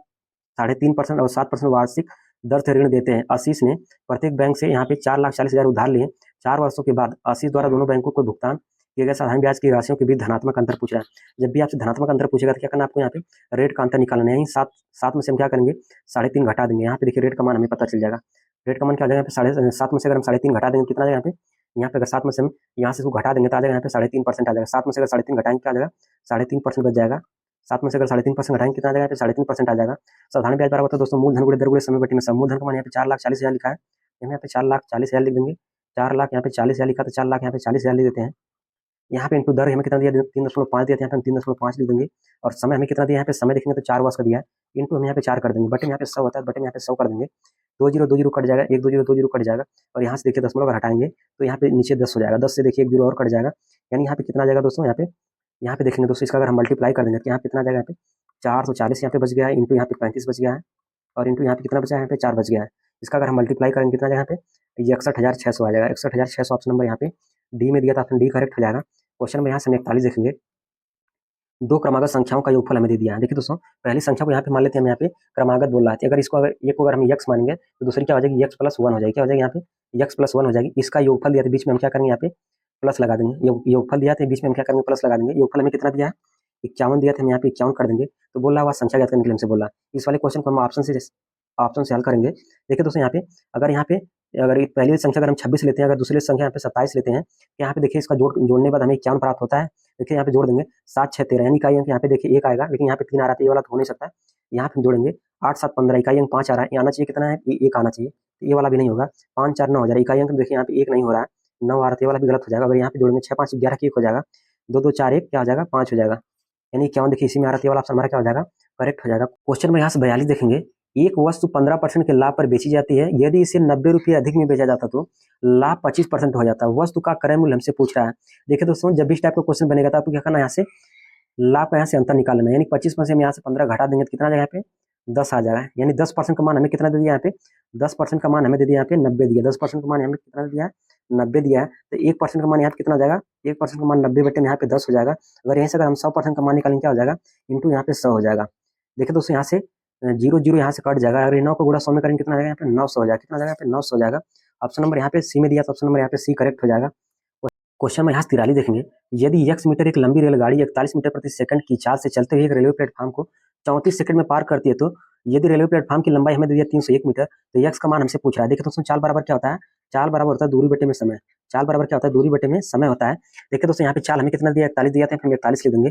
3.5% और 7% वार्षिक दर से ऋण देते हैं। आशीष ने प्रत्येक बैंक से यहाँ पे 4,40,000 उधार लिए। 4 वर्षों के बाद आशीष द्वारा दोनों बैंकों को भुगतान किए गए साधारण ब्याज की राशियों के बीच धनात्मक अंतर पूछ रहा है। जब भी आपसे धनात्मक अंतर पूछेगा तो क्या करना, आपको यहाँ पे रेट का अंतर निकालना है। यही 7 में से हम क्या करेंगे, 3.5 घटा देंगे। यहाँ पे देखिए रेट का मान हमें पता चल जाएगा। रेट का मान क्या आ जाएगा, यहाँ पे 7 में से अगर हम 3.5 घटा देंगे कितना आ जाएगा, यहाँ पे अगर 7 में से हम यहाँ से इसको घटा देंगे तो आ जाएगा यहाँ पे 3.5% आ जाएगा। 7 में से अगर 3.5 घटाएंगे क्या आ जाएगा, 3.5% बच जाएगा। 7 में से अगर 3.5% घटाएंगे कितना आ जाएगा, 3.5% आ जाएगा। साधारण ब्याज बराबर होता है दोस्तों मूलधन गुणे दर गुणे समय बटे में सब। मूलधन का मान यहाँ पे 4,40,000 लिखा है, हम यहाँ पे 4,40,000 लिख देंगे। 4 लाख यहाँ पे 40,000 लिखा, तो 4 लाख यहाँ पे 40,000 लिख देते हैं। यहाँ पे इनटू दर हमें कितना दिया, 3.5 दिया, यहाँ पे हम 3.5 लिख देंगे। और समय हमें कितना दिया, यहाँ पे समय देखेंगे तो 4 वर्ष का दिया है, इनटू हम यहाँ पे 4 कर देंगे। बटन यहाँ पे 100 होता है, बटन यहाँ पे 100 कर देंगे। 2 0 कट जाएगा, 1 2 0 2 0 कट जाएगा। और यहाँ से देखिए दशमलव अगर हटाएंगे तो यहाँ पे नीचे 10 हो जाएगा। 10 से देखिए 1 0 और कट जाएगा, यानी यहाँ पे कितना आ जाएगा दोस्तों, यहाँ पे देखेंगे दोस्तों, इसका अगर हम मल्टीप्लाई कर देंगे तो यहाँ पे कितना आ जाएगा, यहाँ पे 440 यहाँ पे बच गया है, इंटू यहाँ पे 35 बच गया है, और इंटू यहाँ पे कितना बचा है, यहाँ पे 4 बच गया है। इसका अगर हम मल्टीप्लाई करेंगे कितना आ जाएगा, यहाँ पे 61,600 आ जाएगा। 61,600 ऑप्शन नंबर यहाँ पे डी में दिया था, ऑप्शन डी करेक्ट हो जाएगा। क्वेश्चन में यहाँ से हम 41 देखेंगे, दो क्रमागत संख्याओं का योगफल हमें दे दिया है। देखिए दोस्तों पहली संख्या को यहाँ पे मान लेते हैं, हम यहाँ पे क्रमागत बोल रहा है। अगर इसको अगर एक को अगर हम यक्स मानेंगे तो दूसरी क्या हो जाएगी, यक्स प्लस 1 हो जाएगी। क्या हो जाएगी, यहाँ पे यक्स प्लस 1 हो जाएगी। इसका योगफल दिया तो बीच में हम क्या करेंगे, यहाँ पे प्लस लगा देंगे। योगफल दिया तो बीच में हम क्या करेंगे, प्लस लगा देंगे। योगफल हमें कितना दिया है, 51 दिया था, हम यहाँ पे 51 कर देंगे। तो बोल रहा हुआ संख्या ज्ञात करने के लिए हमसे बोला। इस वाले क्वेश्चन को हम ऑप्शन से हल करेंगे। देखिए दोस्तों यहाँ पे अगर पहली संख्या अगर हम 26 लेते हैं, अगर दूसरी संख्या यहाँ पे 27 लेते हैं, यहाँ पे देखिए इसका जोड़ने के बाद हमें 51 प्राप्त होता है। देखिए यहाँ पे जोड़ देंगे 7 6 13, यानी इकाई अंक यहाँ पे देखिए 1 आएगा, लेकिन यहाँ पे 3 आ रहा है, ये वाला तो हो नहीं सकता है। यहाँ पे हम जोड़ेंगे 8 7 15, इकाई अंक 5 आ रहा है, ये आना चाहिए कितना है, 1 आना चाहिए, तो ये वाला भी नहीं होगा। 5 4 9 हो जाएगा, इकाई अंक देखिए यहाँ पे 1 नहीं हो रहा है, 9 आ रहा है, ये वाला भी गलत हो जाएगा। अगर यहाँ पे जोड़ेंगे 6 5 11 की 1 हो जाएगा, 2 2 4 1 क्या हो जाएगा, 5 हो जाएगा, यानी 51 देखिए इसी में आ रहा है, ये वाला ऑप्शन हमारा क्या हो जाएगा, करेक्ट हो जाएगा। क्वेश्चन में यहाँ से 42 देखेंगे, एक वस्तु 15% के लाभ पर बेची जाती है, यदि इसे 90 रुपये अधिक में बेचा जाता तो लाभ 25% हो जाता है। वस्तु का क्रय मूल्य हमसे पूछ रहा है। देखिए दोस्तों जब भी इस टाइप का क्वेश्चन बनेगा तो आपको क्या करना है, यहाँ से लाभ का यहाँ से अंतर निकाल लेना, यानी 25 में से हम यहाँ से 15 घटा देंगे तो कितना आ जाएगा, यहाँ पे 10 आ जाएगा। यानी 10% का मान हमें कितना दे दिया, यहाँ पे 10% का मान हमें दे दिया, यहाँ पे 90 दिया। 10% का मान हमें कितना दिया है, 90 दिया है। तो 1% का मान यहाँ पे कितना आ जाएगा, 1% का मान 90 बटे में यहाँ पे 10 हो जाएगा। अगर यहीं से अगर हम 100% का मान निकालेंगे क्या हो जाएगा, इंटू यहाँ पे 100 हो जाएगा। देखिए दोस्तों यहाँ से 0 0 यहाँ से कट जाएगा, अगर 9 को गुणा 100 में करेंगे कितना आ जाएगा, यहाँ पे 900 हो जाएगा। कितना आ जाएगा, यहाँ पे 900 हो जाएगा। ऑप्शन नंबर यहाँ पे सी में दिया, तो ऑप्शन नंबर यहाँ पे सी करेक्ट हो जाएगा। क्वेश्चन में यहाँ 43 देखेंगे, यदि x मीटर एक लंबी रेलगाड़ी 41 मीटर प्रति सेकंड की चाल से चलते हुए एक रेलवे प्लेटफॉर्म को 34 सेकंड में पार करती है, तो यदि रेलवे प्लेटफॉर्म की लंबाई हमें दे दिया 301 मीटर, तो x का मान हमसे पूछ रहा है। देखिए दोस्तों चाल बराबर क्या होता है, चाल बराबर होता है दूरी बटे में समय। चाल बराबर क्या होता है, दूरी बटे में समय होता है। देखिए दोस्तों यहाँ पे चाल हमें कितना दिया, 41 दिया था, हम 41 लिख देंगे।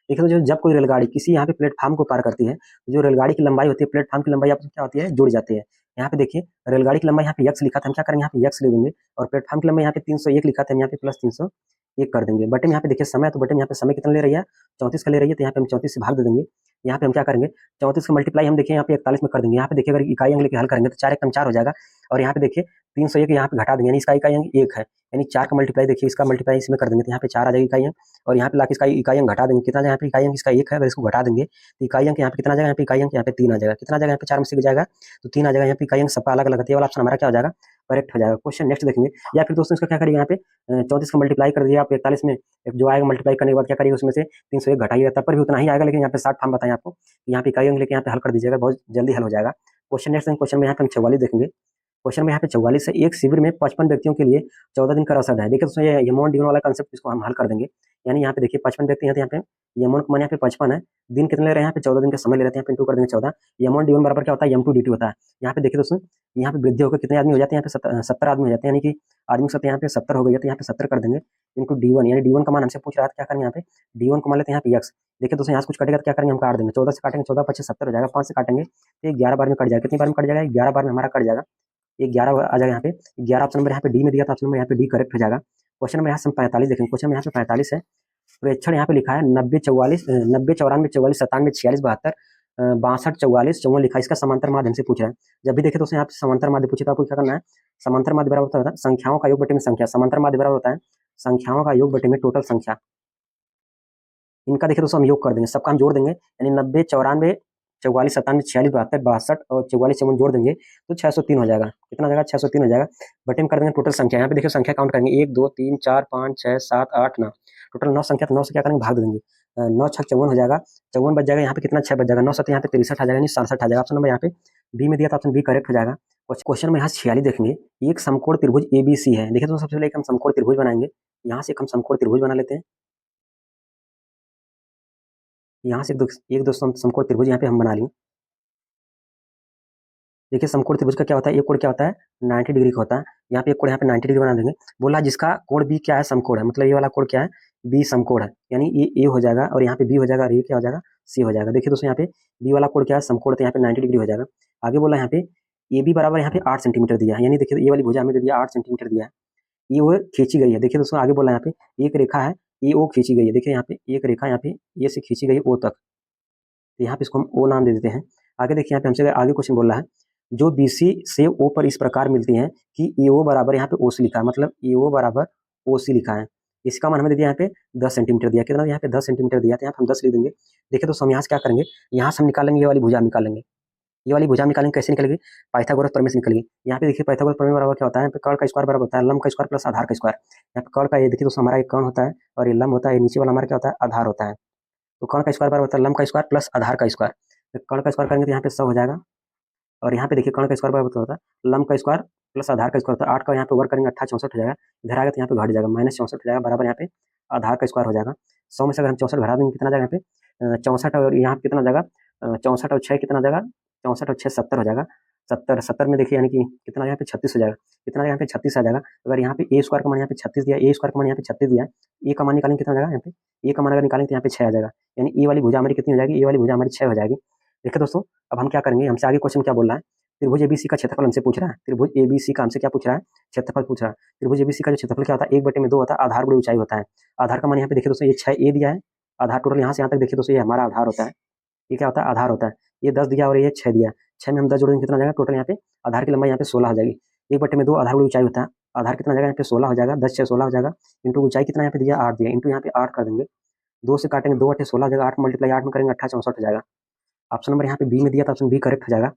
देखिए तो जब कोई रेलगाड़ी किसी यहाँ पे प्लेटफॉर्म को पार करती है, जो रेलगाड़ी की लंबाई होती है, प्लेटफॉर्म की लंबाई आपस में क्या होती है, जुड़ जाती है। यहाँ पे देखिए रेलगाड़ी की लंबाई यहाँ पे x लिखा था, हम क्या करेंगे, यहाँ पे x लिख देंगे। और प्लेटफॉर्म की लंबाई यहाँ पे 301 लिखा था, हम यहाँ पे प्लस 301 1 कर देंगे। बटे में यहाँ पे देखिए समय, तो बटे में यहाँ पे समय कितना ले रही है, 34 का ले रही है, तो यहाँ पे हम 34 से भाग दे देंगे। यहाँ पे हम क्या करेंगे, 34 का मल्टीप्लाई हम देखिए यहाँ पे 41 में कर देंगे। यहाँ पे देखिए अगर इकाई अंक लेके हल करेंगे तो 4 एकम 4 हो जाएगा, और यहाँ पे देखिए 301 यहाँ पे घटा देंगे, यानी इसका इकाई अंक 1 है, यानी 4 का मल्टीप्लाई देखिए इसका मल्टीप्लाई इसमें कर देंगे, तो यहाँ पे 4 आ जाएगा इकाई अंक, और यहाँ पे लाके इसका इकाई अंक घटा देंगे, कितना यहाँ पे इकाई अंक इसका 1 है, अगर इसको घटा देंगे तो इकाई अंक यहाँ पे कितना आ जाएगा, यहाँ पे इकाई अंक यहाँ पे 3 आ जाएगा, कितना आ जाएगा यहाँ पे 4 में से जाएगा तो 3 आ जाएगा, यहाँ पे इकाई अंक सबका अलग अलग है, ये वाला ऑप्शन हमारा क्या हो जाएगा, करेक्ट हो जाएगा। क्वेश्चन नेक्स्ट देखेंगे, या फिर दोस्तों इसका क्या करिएगा, यहाँ पे 34 का मल्टीप्लाई कर दिया आप 41 में, जो आएगा मल्टीप्लाई करने के बाद क्या करिएगा, उसमें से 301 घटाइएगा, तब पर भी उतना ही आएगा, लेकिन यहाँ पे 60 फॉर्म बताएं आपको, यहाँ पे इकाई अंक लेके यहाँ पे हल कर दीजिएगा, बहुत जल्दी हल हो जाएगा। क्वेश्चन नेक्स्ट क्वेश्चन में यहाँ पे हम 44 देखेंगे। क्वेश्चन में यहाँ पे 44 से एक शिविर में 55 व्यक्तियों के लिए 14 दिन का अवसर है। देखिए दोस्तों ये यमोन डिवन वाला कंसेप्ट इसको हम हल कर देंगे, यानी यहाँ पे देखिए 55 व्यक्ति हैं, यहाँ पे यमोन का मान यहाँ पे 55 है, दिन कितने ले रहे हैं यहाँ पे 14 दिन का समय ले रहे हैं, यहाँ पे इंटू कर देंगे 14, यमोन डिवन बराबर क्या होता है, m2 dt होता है। यहाँ पे देखिए दोस्तों यहाँ पे वृद्धि होकर कितने आदमी हो जाते हैं, यहाँ पे 70 आदमी हो जाते हैं, यानी कि आदमी के साथ यहाँ पे 70 हो गई है, तो यहाँ पे 70 कर देंगे इंटू d1, यानी d1 का मान हमसे पूछ रहा था, क्या करेंगे यहाँ पे d1 को मान लेते हैं यहाँ पे x। देखिए दोस्तों यहाँ से कुछ कटेगा तो क्या करेंगे, हम काट देंगे, 14 से काटेंगे 14 25 70 हो जाएगा, 5 से काटेंगे तो 11 बार में कट जाएगा, कितनी बार में कट जाएगा, 11 बार में हमारा कट जाएगा, 11 आ जाएगा यहाँ पे 11, ऑप्शन नंबर यहाँ पे डी में दिया था, ऑप्शन नंबर यहाँ पे डी करेक्ट हो जाएगा। क्वेश्चन में यहाँ से 45 देखेंगे, क्वेश्चन में यहाँ पे 45 है, प्रेक्षण यहाँ पे लिखा है 90 44 90 94 44 97 46 72 62 44 54 लिखा है, इसका समांतर माध्यम से पूछ रहा है। जब भी देखे दोस्तों यहाँ पे समांतर माध्य पूछे तो आपको क्या करना है, समांतर माध्य बराबर होता है संख्याओं का योग बटे में संख्या, समांतर माध्य बराबर होता है संख्याओं का योग बटे में टोटल संख्या। इनका देखिए दोस्तों हम योग कर देंगे, सबका हम जोड़ देंगे, यानी 90 94 44 97 46 72 62 और 44 54 जोड़ देंगे तो 603 हो जाएगा, कितना हो जाएगा 603 हो जाएगा। बटे में कर देंगे टोटल संख्या, यहाँ पे देखिए संख्या काउंट करेंगे 1 2 3 4 5 6 7 8 9, टोटल 9 संख्या, तो 9 से क्या करेंगे भाग दे देंगे, 9 6 54 हो जाएगा, 54 बच जाएगा, यहाँ पे कितना 6 बच जाएगा, 9 7 यहाँ पे 63 आ जाएगा, यानी 67 आ जाएगा, ऑप्शन नंबर यहाँ पे बी में दिया था, ऑप्शन बी करेक्ट हो जाएगा। क्वेश्चन में यहाँ 46 देखेंगे, एक समकोण त्रिभुज ABC है। देखिए तो सबसे पहले एक हम समकोण त्रिभुज बनाएंगे, यहाँ से एक हम समकोण त्रिभुज बना लेते हैं, यहाँ से एक दोस्तों समकोण त्रिभुज यहाँ पे हम बना लिए। देखिए समकोण त्रिभुज का क्या होता है, एक कोण क्या होता है 90 डिग्री का होता है, यहाँ पे एक कोण यहाँ पे 90 डिग्री बना देंगे। बोला जिसका कोण बी क्या है, समकोण है, मतलब ये वाला कोण क्या है, बी समकोण है, यानी ये ए हो जाएगा और यहाँ पे बी हो जाएगा और ये क्या हो जाएगा सी हो जाएगा। देखिए दोस्तों यहाँ पे बी वाला कोण क्या है, समकोण, तो यहाँ पे 90 डिग्री हो जाएगा। आगे बोला यहाँ पे ए बी बराबर यहाँ पे 8 सेंटीमीटर दिया है, यानी देखिए ये वाली भुजा हमें दे दिया 8 सेंटीमीटर दिया है, ये वो खींची गई है। देखिए दोस्तों आगे बोला यहाँ पे एक रेखा है ये ओ खींची गई है, देखिए यहाँ पे एक रेखा यहाँ पे ये से खींची गई ओ तक, तो यहाँ पे इसको हम ओ नाम दे देते हैं। आगे देखिए यहाँ पे हमसे आगे क्वेश्चन बोल रहा है जो BC से O पर इस प्रकार मिलती हैं कि EO बराबर यहाँ पे OC लिखा है, मतलब EO बराबर OC लिखा है, इसका मान हमें दे दिया यहाँ पे 10 सेंटीमीटर दिया, कितना यहाँ पे 10 सेंटीमीटर दिया, तो यहाँ पे हम 10 लिख देंगे। देखिए दोस्तों हम यहाँ से क्या करेंगे, यहाँ से हम निकालेंगे ये वाली भुजा निकालेंगे, ये वाली भुजा निकालेंगे, कैसे निकलेगी, पाइथागोरस प्रमेय से निकलेगी। यहाँ पे देखिए पाइथागोरस प्रमेय बराबर क्या होता है, यहाँ पे कर्ण का स्क्वायर बराबर होता है लंब का स्क्वायर प्लस आधार का स्क्वायर। यहाँ पे कर्ण का ये देखिए दोस्तों हमारा एक कर्ण होता है और ये लंब होता है, नीचे वाला हमारा क्या होता है आधार होता है, तो कर्ण का स्क्वायर बराबर होता है लंब का स्क्वायर प्लस आधार का स्क्वायर। तो कर्ण का स्क्वायर करेंगे तो यहाँ पे 100 हो जाएगा, और यहाँ पे देखिए कर्ण का स्क्वायर बराबर होता है लंब का स्क्वायर प्लस आधार का स्क्वायर होता है, 8 का यहाँ पे वर्क करेंगे 28 64 हो जाएगा, इधर आएगा तो यहाँ पे घट जाएगा -64 हो जाएगा, बराबर यहाँ पे आधार का स्क्वायर हो जाएगा। 100 में से अगर हम 64 घटा देंगे कितना जाएगा यहाँ पे 64, और यहाँ पे कितना जाएगा 64 और 6 कितना जाएगा 64 और 6 70 हो जाएगा, 70 में देखिए यानी कि कितना यहाँ पे 36 हो जाएगा, कितना यहाँ पे 36 आ जाएगा। अगर यहाँ पे ए स्क्वायर का मान यहाँ पे 36 दिया, ए स्क्वायर का मान यहाँ पे 36 दिया है, ए का मान निकालेंगे कितना जाएगा यहाँ पे, ए का मान अगर निकालेंगे तो यहाँ पे 6 आ जाएगा, यानी ए वाली भुजा हमारी कितनी हो जाएगी, ए वाली भुजा हमारी 6 हो जाएगी। देखिए दोस्तों अब हम क्या करेंगे, हमसे आगे क्वेश्चन क्या बोल रहा है, त्रिभुज ABC का क्षेत्रफल हमसे पूछ रहा है, त्रिभुज ABC का हमसे क्या पूछ रहा है, क्षेत्रफल पूछ रहा है। त्रिभुज ABC का जो क्षेत्रफल क्या होता है 1/2 होता है, आधार गुणे ऊंचाई होता है। आधार का मान यहाँ पे देखिए दोस्तों ये 6a दिया है, आधार टोटल यहाँ से यहाँ तक देखिए दोस्तों ये हमारा आधार होता है, ये क्या होता है आधार होता है, ये 10 दिया और ये 6 दिया, 6 में हम 10 जोड़ेंगे कितना जाएगा, टोटल यहाँ पे आधार की लंबाई यहाँ पे 16 हो जाएगी। 1/2 आधार गुणे ऊंचाई होता है, आधार कितना जाएगा यहाँ पे 16 हो जाएगा, 10 6 16 हो जाएगा, इंटू ऊंचाई कितना यहाँ पे दिया 8 दिया, इंटू यहाँ पे 8 कर देंगे, 2 से काटेंगे 2 8 16 हो जाएगा, 8 मल्टीप्लाई 8 में करेंगे 28 64 हो जाएगा। ऑप्शन नंबर यहाँ पे बी में दिया था, ऑप्शन बी करेक्ट हो जाएगा।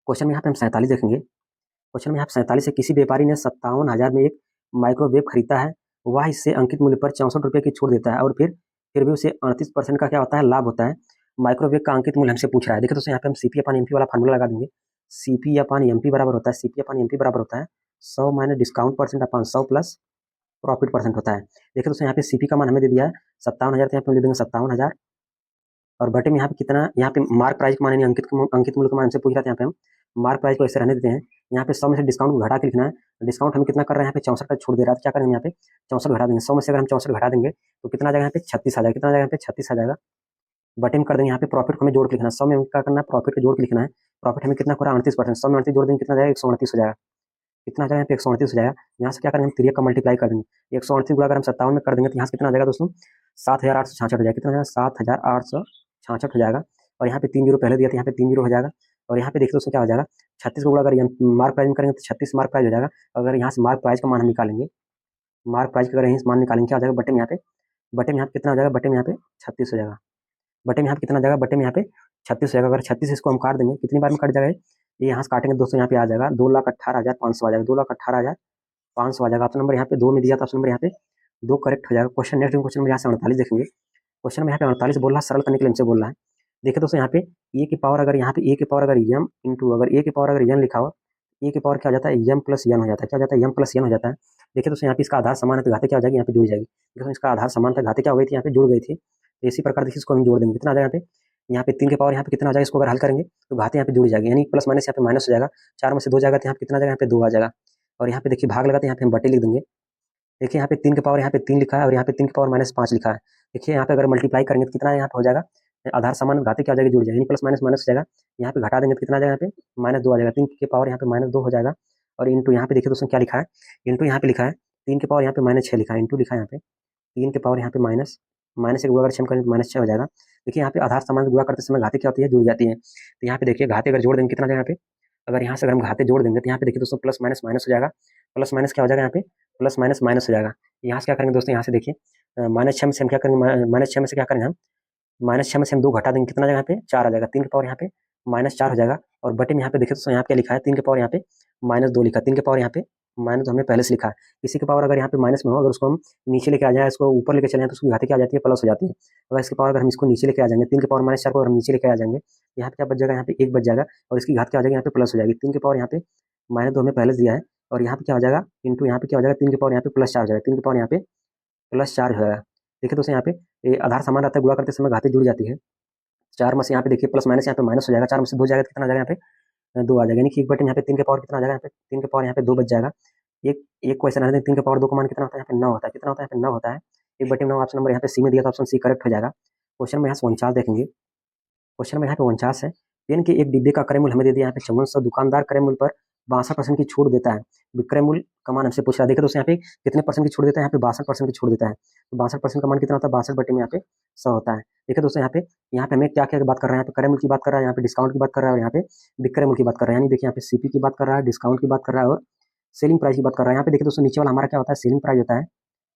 क्वेश्चन में यहाँ पे हम 47 देखेंगे, क्वेश्चन में यहाँ पे 47 है किसी व्यापारी ने 57,000 में एक माइक्रोवेव खरीदा है, वह इससे अंकित मूल्य पर 64 रुपये की छूट देता है और फिर भी उसे 38% का क्या होता है लाभ होता है। माइक्रोवेव का अंकित मूल्य हमसे पूछ रहा है। देखिए दोस्तों यहाँ पे हम CP/MP वाला फार्मूला लगा देंगे, CP/MP बराबर होता है, CP/MP बराबर होता है 100 माइनस डिस्काउंट परसेंट अपन 100 प्लस प्रॉफिट परसेंट होता है। देखिए दोस्तों यहाँ पे CP का मान हमें दे दिया है 57,000, तो यहाँ पे हम ले देंगे 57,000 और बटे में यहाँ पे कितना, यहाँ पे मार्क प्राइस का मान अंकित मूल्य का मान हमसे पूछ रहा था, यहाँ पे हम मार्क प्राइस को ऐसे रहने देते हैं। यहाँ पे 100 में से डिस्काउंट को घटा के लिखना है, डिस्काउंट हमें कितना कर रहे हैं यहाँ पे 64 का छूट दे रहा है, तो क्या करेंगे यहाँ पे 64 घटा देंगे, 100 में से अगर हम 64 घटा देंगे तो कितना आ जाएगा यहाँ पे 36 आ जाएगा, कितना आ जाएगा यहाँ पे 36 आ जाएगा। बटे में कर देंगे यहाँ पे प्रॉफिट को हमें जोड़ के लिखना है, 100 में क्या करना है प्रॉफिट को जोड़ के लिखना है, प्रॉफिट हमें कितना हो रहा है 38%, 100 में 38 जोड़ देंगे कितना जाएगा 129 हो जाएगा। कितना आ जाएगा यहाँ पे 138 हो जाएगा। यहाँ से क्या करेंगे हम 3 का मल्टीप्लाई कर देंगे, 138 गुणा अगर हम 57 में कर देंगे तो यहाँ से कितना आ जाएगा दोस्तों 7866 हो जाएगा। कितना हो जाएगा 7866 हो जाएगा। और यहाँ पे 3 जीरो पहले दिया था, यहाँ पे 3 जीरो हो जाएगा। और यहाँ पे देखिए दोस्तों क्या हो जाएगा 36 को गुणा अगर मार्क प्राइज में करेंगे तो 36 मार्क प्राइज हो जाएगा। अगर यहाँ से मार्क प्राइज का मान हम निकालेंगे, मार्क प्राइज का अगर यहीं से मान निकालेंगे क्या हो जाएगा बटे में यहाँ पे, बटे में यहाँ पे कितना हो जाएगा, बटे में यहाँ पे 36 हो जाएगा। बटे में यहाँ पे कितना हो जाएगा, बटे में यहाँ पे 36 हो जाएगा। अगर 36 इसको हम काट देंगे कितनी बार में कट जाएगा ये यहाँ से काटेंगे दोस्तों, यहाँ पे आ जाएगा 2,18,500 आ जाएगा, 2,18,500 आ जाएगा। ऑप्शन नंबर यहाँ पे 2 में दिया था, ऑप्शन नंबर यहाँ पे 2 करेक्ट हो जाएगा। क्वेश्चन नेक्स्ट क्वेश्चन में यहाँ से 48 देखेंगे। क्वेश्चन में यहाँ पे 48 बोल रहा है, सरल करने के लिए हमसे बोल रहा है। देखिए दोस्तों यहाँ पे ए की पावर अगर यहाँ पे ए की पावर अगर यम इंटू अगर ए की पावर अगर एन लिखा हो, ए की पावर क्या हो जाता है यम प्लस एन हो जाता है, क्या हो जाता है यम प्लस एन हो जाता है। देखिए दोस्तों यहाँ पे इसका आधार समान है तो घाते क्या हो जाएगी, यहाँ पे जुड़ जाएगी। देखो इसका आधार समान था, घाते क्या हो गई थी, यहाँ पे जुड़ गई थी। तो इसी प्रकार देखिए इसको हम जोड़ देंगे, कितना आ जाएगा यहाँ पे 3 के पावर यहाँ पे कितना आ जाएगा, इसको अगर हल करेंगे तो घाते यहाँ पे जुड़ जाएगी, यानी प्लस माइनस यहाँ पे माइनस हो जाएगा। 4 में से 2 जाएगा तो यहाँ पे कितना आ जाएगा, यहाँ पे 2 आ जाएगा। और यहाँ पे देखिए भाग लगा तो यहाँ पे हम बटे लिख देंगे। देखिए यहाँ पे 3 के पावर यहाँ पे 3 लिखा है और यहाँ पे 3 के पावर -5 लिखा है। देखिए यहाँ पे अगर मल्टीप्लाई करेंगे तो कितना यहाँ पे हो जाएगा, आधार समान घाते क्या हो जाएगा, जुड़ जाएगा, यानी प्लस माइनस माइनस हो जाएगा। यहाँ पे घटा देंगे तो कितना आ जाएगा, यहाँ पे -2 आ जाएगा। 3 के पावर यहाँ पे -2 हो जाएगा। और इंटू यहाँ पे देखिए दोस्तों क्या लिखा है, इंटू यहाँ पे लिखा है 3 के पावर यहाँ पे -6 लिखा है, इंटू लिखा है यहाँ पे 3 के पावर यहाँ पे माइनस से गुणा अगर 6 करें तो -6 हो जाएगा। देखिए यहाँ पे आधार समान गुणा करते समय घाते क्या होती है, जुड़ जाती है। तो यहाँ पे देखिए घाते अगर जोड़ देंगे कितना आ जाएगा, यहाँ पे अगर यहाँ से अगर हम घाते जोड़ देंगे तो यहाँ पे देखिए दोस्तों प्लस माइनस माइनस हो जाएगा, प्लस माइनस क्या हो जाएगा, यहाँ पे प्लस माइनस माइनस हो जाएगा। यहाँ से क्या करेंगे दोस्तों, यहाँ से देखिए -6 में से हम क्या करेंगे, -6 में से क्या करेंगे हम, -6 में से हम 2 घटा देंगे, कितना आ जाएगा यहाँ पे 4 आ जाएगा। 3 के पावर यहाँ पे -4 हो जाएगा। और बटे में यहाँ पे देखिए दोस्तों यहाँ पे क्या लिखा है, 3 के पावर यहाँ पे -2 लिखा है, 3 के पावर यहाँ पे माइनस हमने पहले से लिखा है। इसी के पावर अगर यहाँ पे माइनस में हो, अगर उसको हम नीचे लेके आ जाए, इसको ऊपर लेके चले जाए तो उसकी घाते क्या आ जाती है, प्लस हो जाती है। अगर इसके पावर अगर हम इसको नीचे लेके आ जाएंगे, 3 के पावर -4 को अगर हम नीचे लेके आ जाएंगे, यहाँ पे क्या बच जाएगा, यहाँ पे 1 बच जाएगा। और इसकी घात क्या हो जाएगी, यहाँ पे प्लस हो जाएगी। 3 के पावर यहाँ पे -2 हमें पहले से दिया है और यहाँ पे क्या हो जाएगा, इंटू यहाँ पे क्या हो जाएगा, 3 के पावर यहाँ पे +4 हो जाएगा, 3 के पावर यहाँ पे +4 हो जाएगा। देखिए दोस्तों यहाँ पे ये आधार समान रहता है, गुणा करते समय घाते जुड़ जाती है। 4 में से यहाँ पे देखिए प्लस माइनस यहाँ पे माइनस हो जाएगा, 4 में से 2 जाएगा तो कितना आ जाएगा, यहाँ पे 2 आ जाएगा। यानी कि 1 बटे यहाँ पे 3 के पावर कितना आ जाएगा, यहाँ पे 3 के पावर यहाँ पे 2 बच जाएगा। एक क्वेश्चन है 3 के पावर 2 का मान कितना होता है, यहाँ पे 9 होता है, कितना होता है, यहाँ पे 9 होता है। 1 बटे 9 ऑप्शन नंबर यहाँ पे सी में दिया था, ऑप्शन सी करेक्ट हो जाएगा। क्वेश्चन में यहाँ से 49 देखेंगे। क्वेश्चन में यहाँ पे 49 है, पेन के एक डिब्बे का क्रय मूल्य हमें दे दिया यहाँ पे 5400, दुकानदार क्रय मूल्य पर 62% की छूट देता है। विक्रय मूल्य का मान हमसे पूछ रहा है। देखिए दोस्तों यहाँ पे कितने परसेंट की छूट देता है, यहाँ पे 62% की छूट देता है। तो 62% का मान कितना होता है, 62 बटे में यहाँ पे 100 होता है। देखिए दोस्तों यहाँ पे हमें क्या क्या बात कर रहे हैं, यहाँ पे क्रय मूल्य की बात कर रहा है, यहाँ पे डिस्काउंट की बात कर रहा है और यहाँ पे विक्रय मूल्य की बात कर रहा है। यानी देखिए यहाँ पे सीपी की बात कर रहा है, डिस्काउंट की बात कर रहा है और सेलिंग प्राइस की बात कर रहा है। यहाँ पे देखिए दोस्तों नीचे वाला हमारा क्या होता है, सेलिंग प्राइस होता है।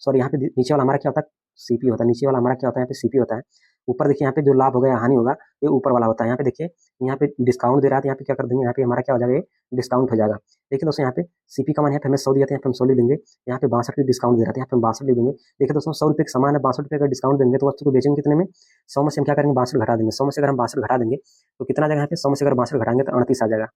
सॉरी यहाँ पे नीचे वाला हमारा क्या होता है, सीपी होता है। नीचे वाला हमारा क्या होता है, यहाँ पे सीपी होता है। ऊपर देखिए यहाँ पे जो लाभ होगा या हानि होगा ये ऊपर वाला होता है। यहाँ पे देखिए यहाँ पे डिस्काउंट दे रहा है, यहाँ पे क्या कर देंगे, यहाँ पे हमारा क्या हो जाएगा, डिस्काउंट हो जाएगा। देखिए दोस्तों यहाँ पे सीपी का मान यहाँ पे हमें 100 दिया था, यहाँ पे हम 100 ले देंगे। यहाँ पे 62 की डिस्काउंट दे रहा था, यहाँ पे हम 62 ले देंगे। देखिए दोस्तों 100 रुपये का सामान है, 62 रुपये का डिस्काउंट देंगे तो वस्तु को बेचेंगे कितने में, 100 में से हम क्या करेंगे 62 घटा देंगे। 100 में से अगर हम 62 घटा देंगे तो कितना आ जाएगा, यहाँ पे 100 में से अगर 62 घटाएंगे तो 38 आ जाएगा।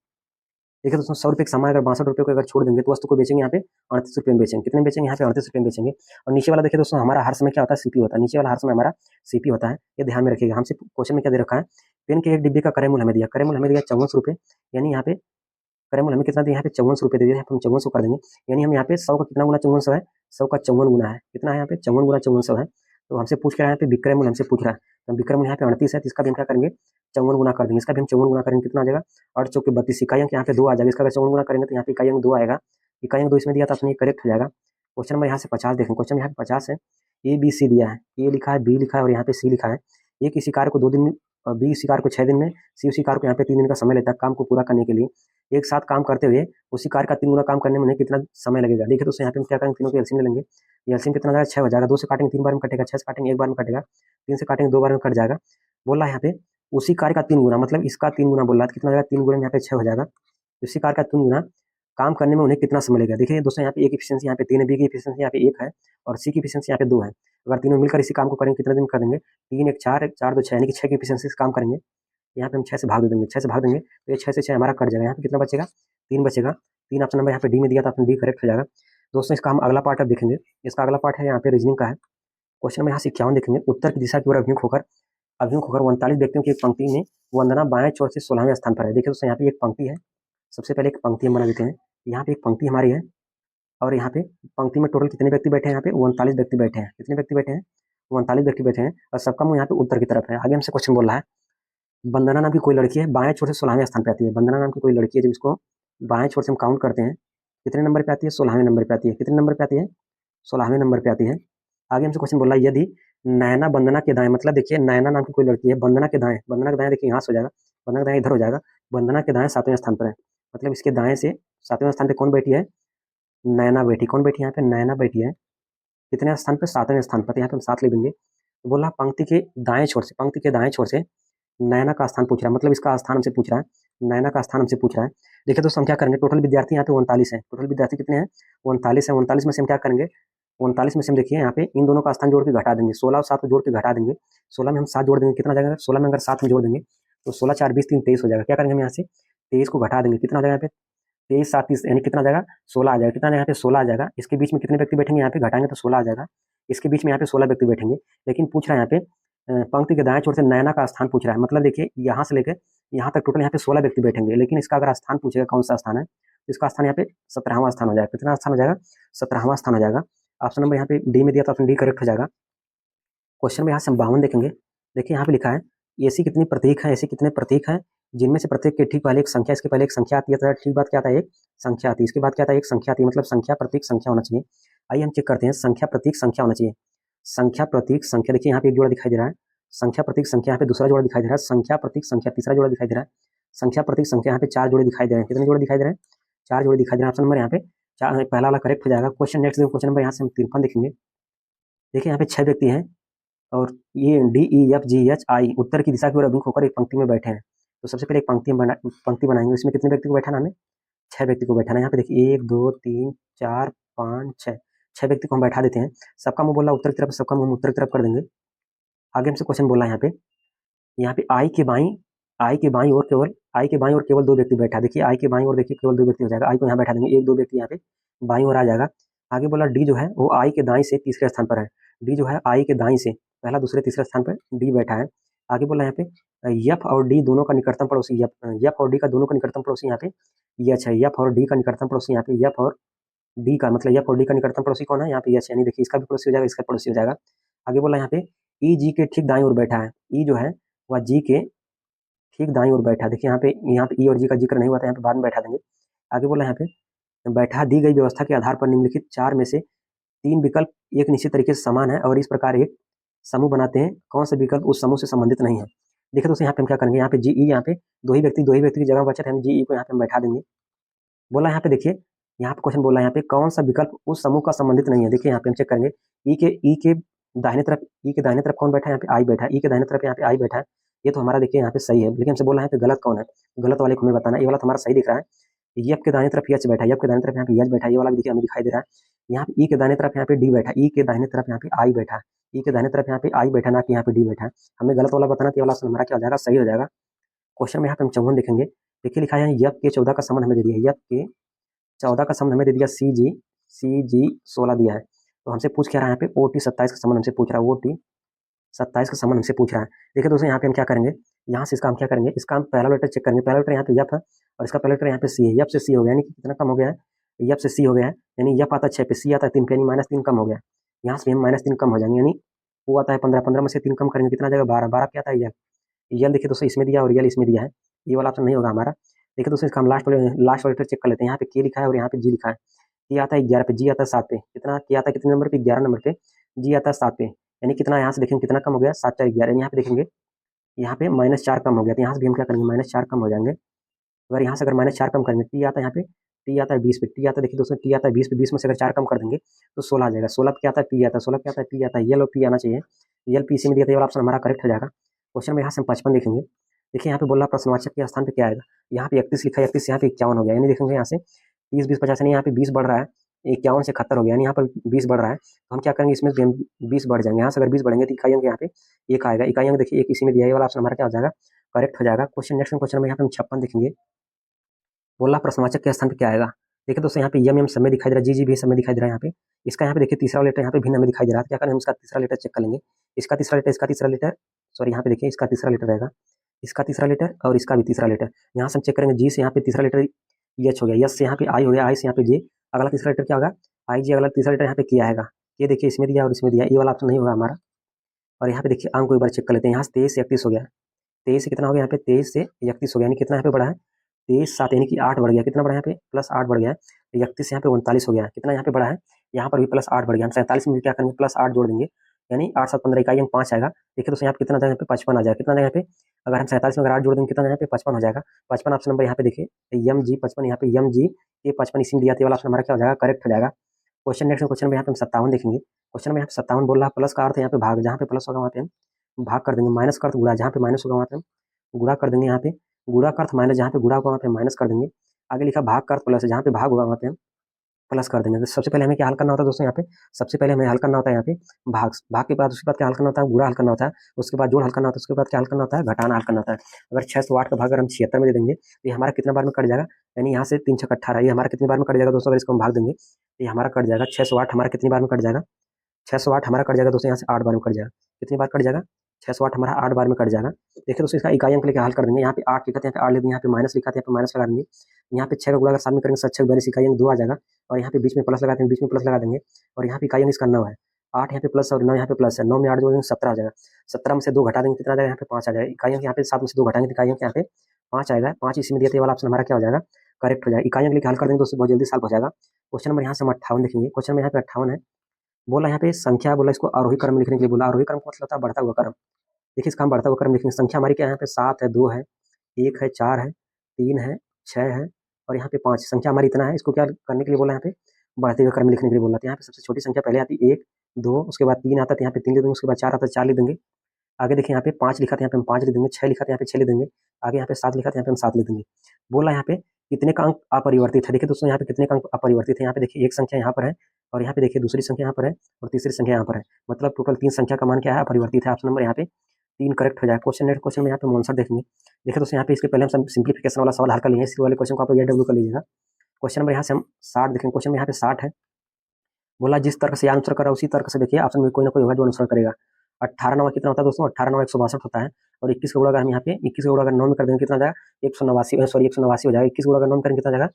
देखिए दोस्तों 100 रुपये का सामान अगर 62 रुपये को अगर छोड़ देंगे तो वस्तु को बेचेंगे यहाँ पे 38 रुपये में बेचेंगे। कितने में बेचेंगे, यहाँ पे 38 रुपये में बेचेंगे। और नीचे वाला देखिए दोस्तों हमारा हर समय क्या होता है, सीपी होता है। नीचे वाला हर समय हमारा सीपी होता है, ये ध्यान में रखिएगा। हमसे क्वेश्चन में क्या दे रखा है, पेन के एक डिब्बे का क्रय मूल्य हमें दिया, क्रय मूल्य हमें दिया 5400 रुपये। यानी यहाँ पे क्रय मूल्य हमें कितना दिया, यहाँ पे 5400 रुपये दे दिया, हम 5400 कर देंगे। यानी हम यहाँ पे 100 का कितना गुना 5400 है, 100 का 54 गुना है, कितना है यहाँ पे 54 गुना 5400 है। तो हमसे पूछ रहा है यहाँ पे विक्रय मूल्य हमसे पूछ रहा है, तो विक्रय मूल्य यहाँ पे 38 है, तो इसका भी हम क्या करेंगे 54 गुना कर देंगे। इसका भी हम 54 गुना करेंगे, कितना आ जाएगा 8 चौके 32, इकाई अंक यहाँ पे 2 आ जाएगा। इसका अगर 54 गुना करेंगे तो यहाँ पे इकाई अंक 2 आएगा। इकाई अंक 2 इसमें दिया था, अपने करेक्ट हो जाएगा। क्वेश्चन नंबर यहाँ से 50 देखें। क्वेश्चन यहाँ पे 50 है, ए बी सी दिया है, ए लिखा है, बी लिखा है और यहाँ पे सी लिखा है। ए किसी कार्य को 2 दिन में, बी उसी कार्य को 6 दिन में, सी उसी कार्य को यहाँ पे 3 दिन का समय लेता है काम को पूरा करने के लिए। एक साथ काम करते हुए उसी कार्य का 3 गुना काम करने में उन्हें कितना समय लगेगा। देखिए दोस्तों यहाँ पे हम क्या करेंगे, तीनों के एलसीएम ले लेंगे। ये एलसीएम कितना जाएगा, 6 हो जाएगा। 2 से काटेंगे 3 बार में कटेगा, 6 से काटेंगे 1 बार में कटेगा, 3 से काटेंगे 2 बार में कट जाएगा। बोल रहा है यहाँ पे उसी कार्य का 3 गुना, मतलब इसका 3 गुना बोल रहा है, तो कितना हो जाएगा 3 गुना में यहाँ पे 6 हो जाएगा। उसी कार्य का 3 गुना काम करने में उन्हें कितना समय लगेगा। देखिए दोस्तों यहाँ पे ए की एफिशिएंसी यहाँ पे 3 है, बी की एफिशिएंसी यहाँ पे 1 है और सी की एफिशिएंसी यहाँ पे 2 है। अगर तीनों मिलकर इसी काम को करेंगे कितने दिन कर देंगे, 3 1 4 1 4 2 6, यानी कि 6 की एफिशिएंसी से काम करेंगे। यहाँ पे हम 6 से भाग दे देंगे, 6 से भाग देंगे तो ये 6 से 6 हमारा कट जाएगा। यहाँ पे कितना बचेगा, 3 बचेगा। 3 ऑप्शन नंबर यहाँ पे डी में दिया था, ऑप्शन डी करेक्ट हो जाएगा। दोस्तों इसका हम अगला पार्ट अब देखेंगे। इसका अगला पार्ट है यहाँ पे रीजनिंग का है। क्वेश्चन में यहाँ से 51 देखेंगे। उत्तर की दिशा की ओर अभिमुख होकर 39 व्यक्तियों की एक पंक्ति में वंदना बाएं छोर से 16वें स्थान पर है। देखिए दोस्तों यहाँ पे एक पंक्ति है, सबसे पहले एक पंक्ति हम बना देते हैं। यहाँ पे एक पंक्ति हमारी है और यहाँ पे पंक्ति में टोटल कितने व्यक्ति बैठे हैं, यहाँ पे 39 व्यक्ति बैठे हैं। कितने व्यक्ति बैठे हैं, 39 व्यक्ति बैठे हैं और सबका मुंह यहाँ पे उत्तर की तरफ है। आगे हमसे क्वेश्चन बोल रहा है, वंदना नाम की कोई लड़की है, बाएं छोर से 16वें स्थान पर आती है। वंदना नाम की कोई लड़की है, जब इसको बाएं छोर से हम काउंट करते हैं कितने नंबर पे आती है? 16वें नंबर पे आती है। कितने नंबर पे आती है? 16वें नंबर पे आती है। आगे हमसे क्वेश्चन बोला, यदि नैना वंदना के दाएं, मतलब देखिए नैना नाम की कोई लड़की है, वंदना के दाएं, वंदना के दाएं देखिए यहाँ से हो जाएगा, वंदना के दाएं इधर हो जाएगा, वंदना के दाएं 7वें स्थान पर है, मतलब इसके दाएं से 7वें स्थान पे कौन बैठी है? नैना बैठी। कौन बैठी है यहाँ पे? नैना बैठी है। कितने स्थान पे? 7वें स्थान पर। तो यहाँ पे हम 7 ले देंगे। तो बोला पंक्ति के दाएं छोर से, पंक्ति के दाएं छोर से नैना का स्थान पूछ रहा है, मतलब इसका स्थान हमसे पूछ रहा है, नैना का स्थान हमसे पूछ रहा है। देखिए दोस्तों हम क्या करेंगे, टोटल विद्यार्थी यहाँ पे 39 है। टोटल विद्यार्थी कितने हैं? 39 है। 39 में से हम क्या करेंगे, 39 में से हम देखिए यहाँ पे इन दोनों का स्थान जोड़ के घटा देंगे, 16 और 7 को जोड़ के घटा देंगे। 16 में हम 7 जोड़ देंगे, कितना हो जाएगा? 16 में अगर 7 में जोड़ देंगे तो 16 4 20 3 23 हो जाएगा। क्या करेंगे हम यहाँ से 23 को घटा देंगे, कितना हो जाएगा यहाँ पे? 23 7 30 यानी कितना आ जाएगा? 16 आ जाएगा। कितना आ जाएगा यहाँ पे? 16 आ जाएगा। इसके बीच में कितने व्यक्ति बैठेंगे? यहाँ पे घटाएंगे तो 16 आ जाएगा। इसके बीच में यहाँ पे 16 व्यक्ति बैठेंगे। लेकिन पूछ रहा है यहाँ पे पंक्ति के दाएं छोर से नैना का स्थान पूछ रहा है, मतलब देखिए यहाँ से लेकर यहाँ तक टोटल यहाँ पे 16 व्यक्ति बैठेंगे, लेकिन इसका अगर स्थान पूछेगा कौन सा स्थान है, तो इसका स्थान यहाँ पे 17वां स्थान हो जाएगा। कितना स्थान हो जाएगा? 17वां स्थान हो जाएगा। ऑप्शन नंबर यहाँ पे डी में दिया तो ऑप्शन डी करेक्ट हो जाएगा। क्वेश्चन में यहाँ से हम 52 देखेंगे। देखिए यहाँ पे लिखा है, ऐसी कितनी प्रतीक है, ऐसी कितने प्रतीक हैं जिनमें से प्रत्येक के ठीक पहले एक संख्या, इसके पहले एक संख्या आती है, तो ठीक बात क्या आता है? एक संख्या आती है। इसके बाद क्या आता है? एक संख्या आती है, मतलब संख्या प्रतीक संख्या होना चाहिए। आइए हम चेक करते हैं, संख्या प्रतीक संख्या होना चाहिए। संख्या प्रतीक संख्या, देखिए यहाँ पे एक जोड़ा दिखाई दे रहा है, संख्या प्रतीक संख्या यहाँ पे दूसरा जोड़ा दिखाई दे रहा है, संख्या प्रतीक संख्या तीसरा जोड़ा दिखाई दे रहा है, संख्या प्रतीक संख्या यहाँ पे 4 जोड़े दिखाई दे रहे हैं। कितने जोड़े दिखाई दे रहे हैं? 4 जोड़े दिखाई दे रहे हैं। ऑप्शन नंबर यहाँ पे पहला वाला करेक्ट हो जाएगा। क्वेश्चन नेक्स्ट क्वेश्चन नंबर यहाँ से हम 53 देखेंगे। देखिए यहाँ पे 6 व्यक्ति हैं और ये D E F G H I उत्तर की दिशा की ओर अभिमुख होकर एक पंक्ति में बैठे हैं। तो सबसे पहले एक पंक्ति बनाएंगे, इसमें कितने व्यक्ति को बैठाना हमें? 6 व्यक्ति को बैठाना है। यहाँ पे देखिए 1 2 3 4 5 6, 6 व्यक्ति को हम बैठा देते हैं। सबका मुंह बोला उत्तर की तरफ, सबका मुंह उत्तर की तरफ कर देंगे। आगे हमसे क्वेश्चन बोला यहाँ पे आई के बाई और केवल 2 व्यक्ति बैठा। देखिए आई के बाई और देखिए केवल 2 व्यक्ति हो जाएगा, आई को यहाँ बैठा देंगे, 1 2 व्यक्ति यहाँ पे बाई और आ जाएगा। आगे बोला डी जो है वो आई के दाई से तीसरे स्थान पर है। डी जो है आई के दाई से पहला दूसरे तीसरे स्थान पर डी बैठा है। आगे बोला यहाँ पे एफ और डी दोनों का निकटतम पड़ोसी, एफ और डी का दोनों का निकटतम पड़ोसी यहाँ पे एच है। एफ और डी का निकटतम पड़ोसी यहाँ पे एफ और डी का, मतलब एफ और डी का निकटतम पड़ोसी कौन है? यहाँ पे एच, यानी देखिए इसका भी पड़ोसी हो जाएगा, इसका पड़ोसी हो जाएगा। आगे बोला यहाँ पे ई जी के ठीक दाई ओर बैठा है। ई जो है वह जी के ठीक दाई ओर बैठा है। देखिए यहाँ पे ई और जी का जिक्र नहीं हुआ था, यहाँ पे बाद में बैठा देंगे। आगे बोला यहाँ पे बैठा दी गई व्यवस्था के आधार पर निम्नलिखित 4 में से 3 विकल्प एक निश्चित तरीके से समान है और इस प्रकार एक समूह बनाते हैं, कौन सा विकल्प उस समूह से संबंधित नहीं है? देखिए दोस्तों यहाँ पे हम क्या करेंगे, यहाँ पे जी ई, यहाँ पे दो ही व्यक्ति की जगह बचत है, हम जी ई को यहाँ पे हम बैठा देंगे। बोला यहाँ पे देखिए, यहाँ पे क्वेश्चन बोला यहाँ पे कौन सा विकल्प उस समूह का संबंधित नहीं है। देखिए यहाँ पे हम चेक करेंगे, ई के दाहिने तरफ कौन बैठा है? यहाँ पे आई बैठा है। ई के दाहिने तरफ यहाँ पे आई बैठा है, ये तो हमारा देखिए यहाँ पे सही है, लेकिन हमसे बोला है कि गलत कौन है, गलत वाले को हमें बताना है। ये वाला तो हमारा सही दिख रहा है। एफ के दाहिने तरफ एच बैठा है, एफ के दाहिने तरफ यहाँ पे एच बैठा है, ये वाला भी देखिए हमें दिखाई दे रहा है। यहाँ पे ई के दाहिने तरफ यहाँ पे डी बैठा है, ई के दाहिने तरफ यहाँ पे आई बैठा है, ई के दाहिने तरफ यहाँ पे आई बैठा, ना कि यहाँ पे डी बैठा है। हमें गलत वाला बताना, ये वाला हमारा क्या हो जाएगा? सही हो जाएगा। क्वेश्चन में यहाँ पे हम 54 देखेंगे। देखिए लिखा है एफ के 14 का संबंध हमें दे दिया है, एफ के 14 का संबंध हमें दे दिया, सी जी 16 दिया है। तो हमसे पूछ क्या रहा है यहाँ पे? ओ टी 27 का संबंध हमसे पूछ रहा है, ओ टी 27 का संबंध हमसे पूछ रहा है। देखिए दोस्तों यहाँ पे हम क्या करेंगे, यहाँ से इसका हम क्या करेंगे, इसका हम पहला लेटर चेक करेंगे। पहला लेटर यहाँ पे एफ है और इसका पहला लेटर यहाँ पे सी है। एफ से सी हो गया, यानी कि कितना कम हो गया है? एफ से सी हो गया है, यानी एफ आता है 6 पे, सी आता है 3 पे, यानी -3 कम हो गया। यहाँ से हम -3 कम हो जाएंगे, यानी वो आता है 15, 15 में से 3 कम करेंगे कितना जाएगा? 12, 12 क्या आता है? यल देखिए दोस्तों इसमें दिया और यल इसमें दिया है, ये वाला ऑप्शन नहीं होगा हमारा। देखिए दोस्तों इसका हम लास्ट वाला लेटर चेक कर लेते हैं। यहाँ पे के लिखा है और यहाँ पे जी लिखा है। ये आता है 11 पे, जी आता है 7 पे, कितना के आता है? कितने नंबर पे? 11 नंबर पे, जी आता है 7 पे, यानी कितना यहाँ से देखेंगे कितना कम हो गया? 7 4 11, यहाँ पे देखेंगे यहाँ पे -4 कम हो गया, तो यहाँ से भी हम क्या करेंगे? -4 कम हो जाएंगे। अगर यहाँ से अगर -4 कम करेंगे, टी आता है यहाँ पे, टी आता है 20 पे, टी आता है देखिए दोस्तों टी आता है 20 पे, 20 में से अगर 4 कम कर देंगे तो 16 आ जाएगा। 16 पे क्या आता है? पी आता है, 16 पे क्या आता है? पी आता है, यल और पी आना चाहिए, यल पी सी में दिया था, ये वाला ऑप्शन हमारा करेक्ट हो जाएगा। क्वेश्चन में यहाँ से हम 55 देखेंगे। देखिए यहाँ पे बोला प्रश्नवाचक के स्थान पे क्या आएगा? यहाँ पे 31 लिखा है, 31 यहाँ पे 51 हो गया, यानी देखेंगे यहाँ से 30 20 50, यानी यहाँ पे 20 बढ़ रहा है, 51 से 71 हो गया, यानी यहाँ पर 20 बढ़ रहा है। तो हम क्या करेंगे, इसमें 20 बढ़ जाएंगे। यहाँ से अगर 20 बढ़ेंगे तो इकाई अंक यहाँ पे 1 आएगा, इकाई अंक देखिए 1 इसी में दिया है, ये वाला ऑप्शन हमारा क्या हो जाएगा? करेक्ट हो जाएगा। क्वेश्चन नेक्स्ट क्वेश्चन में यहाँ पे हम 56 देखेंगे। बोला प्रश्नवाचक के स्थान पे क्या आएगा? देखिए दोस्तों यहाँ पे यम समय दिखाई दे रहा है, जी भी समय दिखाई दे रहा है। यहाँ पे इसका यहाँ पे देखिए तीसरा लेटर यहाँ पे भिन्न हमें दिखाई दे रहा है, क्या करें हम इसका तीसरा लेटर चेक कर लेंगे। इसका तीसरा लेटर सॉरी यहाँ पे देखिए इसका तीसरा लेटर रहेगा, इसका तीसरा लेटर और इसका भी तीसरा लेटर। यहाँ से हम चेक करेंगे, जी से यहाँ पे तीसरा लेटर एच हो गया, एस से यहाँ पे आई हो गया, आई से यहाँ पे जे, अगला तीसरा लेटर क्या होगा? आई जी, अगला तीसरा लेटर यहाँ पे किया आएगा, ये देखिए इसमें दिया और इसमें दिया, ये वाला ऑप्शन नहीं होगा हमारा। और यहाँ पे देखिए अंक को एक बार चेक कर लेते हैं, यहाँ से 23 से 31 हो गया, 23 से कितना हो गया? यहाँ पे 23 से 31 हो गया, यानी कितना यहाँ पे बढ़ा है? 23 7, यानी कि 8 बढ़ गया, कितना बढ़ा यहाँ पे? +8 बढ़ गया है। 31 यहाँ पे 39 हो गया, कितना यहाँ पे बढ़ा है, यहाँ पर भी प्लस 8 बढ़ गया। हम 47 में क्या करेंगे, प्लस 8 जोड़ देंगे, यानी 8 7 15 इकाई अंक 5 आएगा। देखिए दोस्तों यहाँ पे कितना यहाँ पे 55 आ जाएगा, कितना यहाँ पे, अगर हम 47 में अगर 8 जोड़ देंगे कितना यहाँ पे 55 हो जाएगा। 55 ऑप्शन नंबर यहाँ पे देखिए, MG 55, यहाँ पे MG ये 55 इसी में दिया, वाला ऑप्शन हमारा क्या हो जाएगा, करेक्ट हो जाएगा। क्वेश्चन नेक्स्ट क्वेश्चन में यहाँ पे हम 57 देखेंगे। क्वेश्चन में यहाँ पे 57 बोल रहा है, प्लस का अर्थ यहाँ पे भाग, जहाँ पे प्लस होगा वहाँ पे हम भाग कर देंगे, माइनस का अर्थ गुणा, जहाँ पे माइनस होगा वहाँ पे हम गुणा कर देंगे, यहाँ पे गुणा का अर्थ माइनस, जहाँ पे गुणा होगा वहाँ पे माइनस कर देंगे। आगे लिखा भाग का अर्थ प्लस है, जहाँ पे भाग होगा वहाँ पे हम प्लस कर देंगे। तो सबसे पहले हमें क्या हल करना होता है दोस्तों, यहाँ पे सबसे पहले हमें हल करना होता है यहाँ पे भाग, भाग के बाद उसके बाद क्या हल करना होता है, गुणा हल करना होता है, उसके बाद जोड़ हल करना होता है, उसके बाद क्या हल करना होता है, घटाना हल करना होता है। अगर 608 का भाग अगर हम 76 में दे देंगे तो ये हमारा कितना बार में कट जाएगा, यानी यहाँ से 3 6 18, ये हमारा कितनी बार में कट जाएगा दोस्तों, अगर इसको हम भाग देंगे तो ये हमारा कट जाएगा 608, हमारा कितनी बार में कट जाएगा, 608 हमारा कट जाएगा दोस्तों, यहाँ से 8 बार में कट जाएगा, कितनी बार कट जाएगा, 608 हमारा 8 बार में कट जाएगा। देखिए दोस्तों इसका इकाई अंक लेके हल कर देंगे, यहाँ पे 8 लिखा था, यहाँ पे 8 ले देंगे, यहाँ पे माइनस लिखा था, यहाँ पे माइनस लगा देंगे, यहाँ पे 6 का गुणा अगर साथ में करेंगे 7 6 42 इकाई अंक 2 आ जाएगा, और यहाँ पे बीच में प्लस लगा देंगे, बीच में प्लस लगा देंगे, और यहाँ पे इकाई अंक इसका 9 है, 8 यहाँ पे प्लस और 9 यहाँ पे प्लस है, 9 में 8 जोड़ेंगे 17 आ जाएगा, 17 में से 2 घटा देंगे कितना आ जाएगा, यहाँ पे 5 आ जाएगा, इकाई अंक यहाँ पे 7 में से 2 घटाएंगे तो इकाई अंक यहाँ पे 5 आएगा, 5 इसी में दिया, वाला ऑप्शन हमारा क्या हो जाएगा, करेक्ट हो जाएगा। इकाई अंक लेके हल कर देंगे दोस्तों, बहुत जल्दी सॉल्व हो जाएगा। क्वेश्चन नंबर यहाँ से हम 58 देखेंगे। क्वेश्चन में यहाँ पे 58 है, बोला यहाँ पे संख्या, बोला इसको आरोही क्रम में लिखने के लिए बोला, आरोही क्रम का मतलब होता है बढ़ता हुआ क्रम। देखिए इसका हम बढ़ता हुआ क्रम लिखेंगे, संख्या हमारी क्या है, यहाँ पे 7 है, 2 है, 1 है, 4 है, 3 है, 6 है, और यहाँ पे 5, संख्या हमारी इतना है, इसको क्या करने के लिए बोला, यहाँ पे बढ़ते हुए क्रम लिखने के लिए बोला। तो यहाँ पे सबसे छोटी संख्या पहले आती है 1 2, उसके बाद 3 आता है, यहाँ पे 3 लिख देंगे, उसके बाद 4 आता है, 4 लिख देंगे। आगे देखिए यहाँ पे 5 लिखा था, यहाँ पे हम 5 लिख देंगे, 6 लिखा था, यहाँ पे 6 लिख देंगे, आगे यहाँ पे 7 लिखा था, यहाँ पे हम 7 लिख देंगे। बोला यहाँ पे कितने का अंक अपरिवर्तित है, देखिए दोस्तों यहाँ पे कितने का अंक अपरिवर्तित है, यहाँ पे देखिए एक संख्या यहाँ पर है, और यहाँ पे देखिए दूसरी संख्या यहाँ पर है, और तीसरी संख्या यहाँ पर है, मतलब टोटल 3 संख्या का मान क्या है, अपरिवर्तित है। ऑप्शन नंबर यहाँ पे 3 करेक्ट हो जाएगा। क्वेश्चन नेक्स्ट क्वेश्चन में यहाँ पे आंसर देखेंगे। देखिए दोस्तों यहाँ पे इसके पहले हम सिंप्लीफिकेशन वाला सवाल हल कर लेंगे, इसी वाले क्वेश्चन को आप ये डब्ल्यू कर लीजिएगा। क्वेश्चन नंबर यहाँ से हम 60 देखेंगे। क्वेश्चन में यहाँ पे 60 है, बोला जिस तर्क से आंसर करा उसी तर्क से देखिए ऑप्शन में कोई ना कोई होगा जो आंसर करेगा। 18 9 कितना होता है दोस्तों, 18 9 162 होता है, और 21 का गुणा अगर हम यहाँ पे 21 का गुणा अगर 9 में कर देंगे कितना जाएगा, 189, सॉरी 189 हो जाएगा, 21 गुणा अगर 9 में करेंगे कितना जाएगा,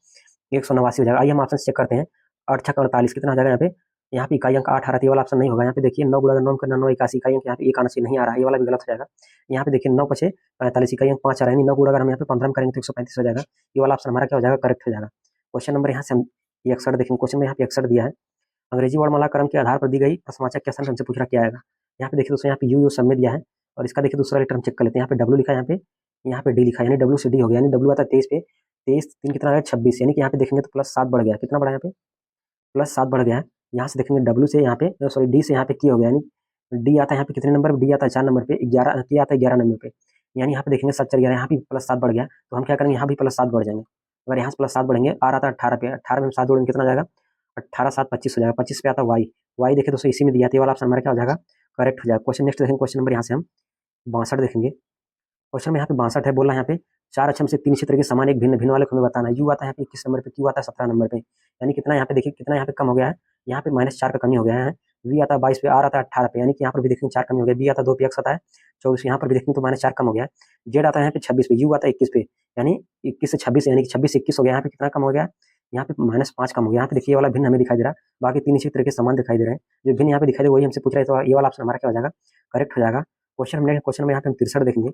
189 हो जाएगा। आइए हम ऑप्शन चेक करते हैं, 8 6 48 कितना आ जाएगा, यहाँ पे इकाई अंक 8 आ रहा है, ये वाला ऑप्शन नहीं होगा। यहाँ पे देखिए 9 गुणा 9 करना 9 81 इकाई अंक, यहाँ पे 1 आना चाहिए, नहीं आ रहा है, ये वाला भी गलत हो जाएगा। यहाँ पे देखिए 9 पचे 45 इकाई अंक 5 आ रहा है, 9 गुणा अगर हम यहाँ पे 15 में करेंगे तो 135 हो जाएगा, ये वाला ऑप्शन हमारा क्या हो जाएगा, करेक्ट हो जाएगा। क्वेश्चन नंबर यहाँ से हम 61 देखेंगे। क्वेश्चन में यहाँ पे 61 दिया है, अंग्रेजी वर्णमाला क्रम के आधार पर दी गई प्रश्नवाचक के हमसे पूछ रहा क्या आएगा। यहाँ पे देखिए दोस्तों यहाँ पे यू सब में दिया है, और इसका देखिए दूसरा लेटर हम चेक कर लेते हैं। यहाँ पे डब्ल्यू लिखा है, यहाँ पे डी लिखा है, यानी डब्ल्यू से डी हो गया, यानी डब्ल्यू आता है 23 पे, 23 3 कितना है 26, यानी कि यहाँ पे देखेंगे तो प्लस 7 बढ़ गया, कितना बढ़ा यहाँ पे, प्लस 7 बढ़ गया है। यहाँ से देखेंगे डब्ल्यू से यहाँ पे, सॉरी डी से यहाँ पे की हो गया, यानी डी आता है यहाँ पे कितने नंबर पे, डी आता है 4 नंबर पे, 11 की आता है 11 नंबर पे, यानी यहाँ पे देखेंगे 7 4 11, यहाँ भी प्लस 7 बढ़ गया, तो हम क्या करेंगे, यहाँ भी प्लस 7 बढ़ जाएंगे। अगर यहाँ से प्लस 7 बढ़ेंगे, आ रहा था 18 पे, 18 में हम 7 जोड़ेंगे कितना जाएगा, 18 7 25 हो जाएगा, 25 पे आता है वाई, वाई देखिए दोस्तों इसी में दिया था, ये वाला ऑप्शन हमारा क्या हो जाएगा, करेक्ट हो जाएगा। क्वेश्चन नेक्स्ट देखेंगे। क्वेश्चन नंबर यहाँ से हम 62 देखेंगे। क्वेश्चन में यहाँ पे 62 है, बोला यहाँ पे 4 अक्षम से 3 क्षेत्र के समान एक भिन्न भिन्न वाले को हमें बताना है। यू आता है यहाँ पे 21 नंबर पे, क्यू आता है 17 नंबर पे, यानी कितना यहाँ पे देखिए कितना यहाँ पे कम हो गया है, यहाँ पे -4 का कमी हो गया है। वी आता है 22 पे, आर आता है 18 पे, यानी कि यहाँ पर भी देखेंगे 4 कमी हो गया। बी आता है 2 पे, एक्स आता है 24, यहाँ पर भी देखेंगे तो -4 कम हो गया है। जेड आता है यहाँ पे 26 पे, यू आता है 21 पे, यानी 21 से 26, यानी कि 26 21 हो गया, यहाँ पे कितना कम हो गया, यहाँ पे -5 कम हो गया। यहाँ पे देखिए ये वाला भिन्न हमें दिखाई दे रहा है, बाकी 3 इसी तरह के समान दिखाई दे रहे हैं, जो भिन्न यहाँ पे दिखाई दे वही हमसे पूछ रहा है, तो ये वाला ऑप्शन हमारा क्या हो जाएगा, करेक्ट हो जाएगा। क्वेश्चन में यहाँ पे हम 63 देखेंगे।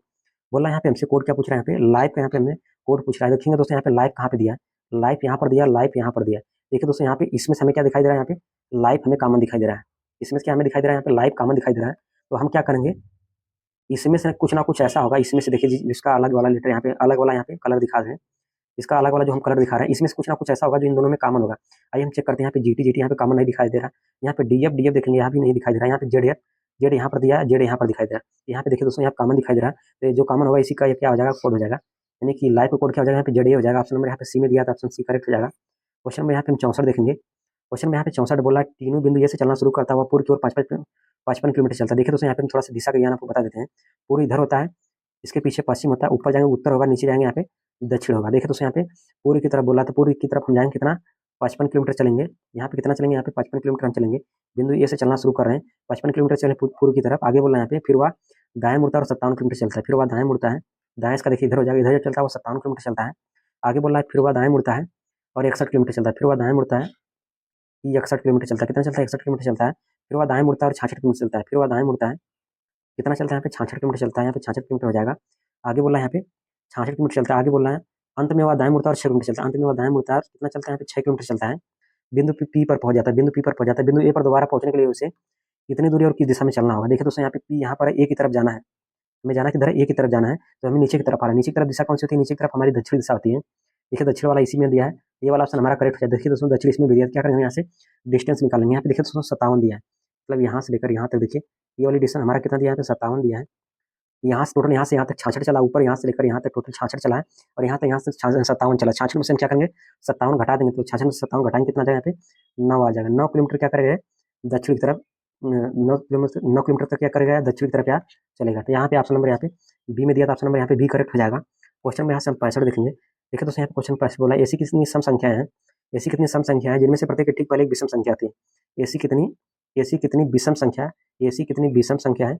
बोला यहाँ पे हमसे कोड क्या पूछ रहा है, यहाँ पे लाइफ का यहाँ पे हमने कोड पूछ रहा है। देखेंगे दोस्तों यहाँ पे लाइफ कहाँ पे दिया है, लाइफ यहाँ पर दिया, लाइफ यहाँ पर दिया। देखिए दोस्तों यहाँ पे इसमें से हमें क्या दिखाई दे रहा है, यहाँ पे लाइफ हमें कॉमन दिखाई दे रहा है, इसमें से क्या हमें दिखाई दे रहा है, यहाँ पे लाइफ कॉमन दिखाई दे रहा है। तो हम क्या करेंगे, इसमें से कुछ ना कुछ ऐसा होगा, इसमें से देखिए जिसका अलग वाला लेटर यहाँ पे अलग वाला यहाँ पे कलर दिखा रहे हैं, इसका अलग वाला जो हम कलर दिखा रहे हैं, इसमें से कुछ ना कुछ ऐसा होगा जो इन दोनों में कॉमन होगा। आइए हम चेक करते हैं, यहाँ पे जीटी यहाँ पे कॉमन नहीं दिखाई दे रहा, यहाँ पे डीएफ देखेंगे यहाँ भी नहीं दिखाई दे रहा, यहाँ पे जेड यहाँ पर दिया है, जेड यहाँ पर दिखाई दे रहा है। यहाँ पे देखिए दोस्तों यहाँ कॉमन दिखाई दे रहा है, तो जो कॉमन होगा इसी का ये क्या हो जाएगा, कोड हो जाएगा, यानी कि लाइफ का कोड क्या हो जाएगा, यहाँ पे जेड हो जाएगा। ऑप्शन नंबर यहाँ पे सी में दिया था, ऑप्शन सी करेक्ट हो जाएगा। क्वेश्चन में यहाँ पे हम 64 देखेंगे। क्वेश्चन में यहाँ पे 64 बोला तीनों बिंदु ये से चलना शुरू करता हुआ पूर्व की ओर 55 किलोमीटर चलता है। देखिए दोस्तों यहाँ पे हम थोड़ा सा दिशा का ज्ञान आपको बता देते हैं। पूर्व इधर होता है, इसके पीछे पश्चिम होता है, ऊपर जाएंगे उत्तर होगा, नीचे जाएंगे यहाँ पे दक्षिण होगा। देखिए दोस्तों यहाँ पे पूर्व की तरफ बोला, तो पूर्व की तरफ हम जाएंगे कितना, 55 किलोमीटर चलेंगे। यहाँ पे कितना चलेंगे, यहाँ पे 55 किलोमीटर हम चलेंगे, बिंदु ए से चलना शुरू कर रहे हैं, 55 किलोमीटर चले पूर्व की तरफ। आगे बोला यहाँ पे फिर वह दाएं मुड़ता है और 57 किलोमीटर चलता है, फिर वह दाएं मुड़ता है, दाएं इसका देखिए इधर हो जाएगा, इधर चलता है वो 57 किलोमीटर चलता है। आगे बोल रहा है फिर वह दाएं मुड़ता है और 61 किलोमीटर चलता है, फिर वह दाएं मुड़ता है, ये 61 किलोमीटर चलता है, कितना चलता है 61 किलोमीटर चलता है, फिर वह दाएं मुड़ता है और 66 किलोमीटर चलता है, फिर वह दाएं मुड़ता है, कितना चलता है यहाँ पे 66 किलोमीटर चलता है, यहाँ पे 66 किलोमीटर हो जाएगा। आगे बोल रहा है यहाँ पे 66 किलोमीटर चलता है, आगे बोल रहा है अंत में वह दाएं मुड़ता है और 6 किलोमीटर चलता है। अंत में वह दाएं मुड़ता है, कितना चलता है यहाँ पे 6 किलोमीटर चलता है। बिंदु पी पर पहुंच जाता है, बिंदु पी पर पहुंच जाता है। बिंदु ए पर दोबारा पहुंचने के लिए उसे कितनी दूरी और किस दिशा में चलना होगा। देखिए दोस्तों यहाँ पे पी यहाँ पर ए की तरफ जाना है, हमें जाना किधर है, ए की तरफ जाना है, तो हमें नीचे की तरफ आ रहा है। नीचे की तरफ दिशा कौन सी होती है, नीचे की तरफ हमारी दक्षिण दिशा होती है। देखिए दक्षिण वाला इसी में दिया है, ये वाला ऑप्शन हमारा करेक्ट हो जाए। देखिए दोस्तों दक्षिण इसमें भी दिया है, क्या करेंगे यहाँ से डिस्टेंस निकालेंगे। यहाँ पे देखिए दोस्तों 57 दिया है, मतलब यहाँ से लेकर यहाँ तक देखिए ये वाली डिस्टेंस हमारा कितना दिया है, 57 दिया है। यहाँ से टोटल यहाँ से यहाँ तक 66 चला, ऊपर यहाँ से लेकर यहाँ तक टोटल 66 चला है, और यहाँ तक यहाँ से 57 चला। 66 में से हम क्या करेंगे 57 घटा देंगे, तो 66 में से 57 घटाएंगे कितना आ जाएगा यहाँ पे 9 आ जाएगा। 9 किलोमीटर क्या करेगा दक्षिण की तरफ, 9 किलोमीटर तक क्या करेगा दक्षिण की तरफ क्या चलेगा। तो यहाँ पे ऑप्शन नंबर यहाँ पे बी में दिया, तो ऑप्शन नंबर यहाँ पे बी करेक्ट हो जाएगा। क्वेश्चन में यहाँ से हम 65 देखेंगे। देखिए दोस्तों यहाँ पे क्वेश्चन 65 बोला ऐसी कितनी सम संख्या है, ऐसी कितनी सम संख्या है जिनमें से प्रत्येक के ठीक पहले एक विषम संख्या आती है। ऐसी कितनी विषम संख्या, ऐसी कितनी विषम संख्या है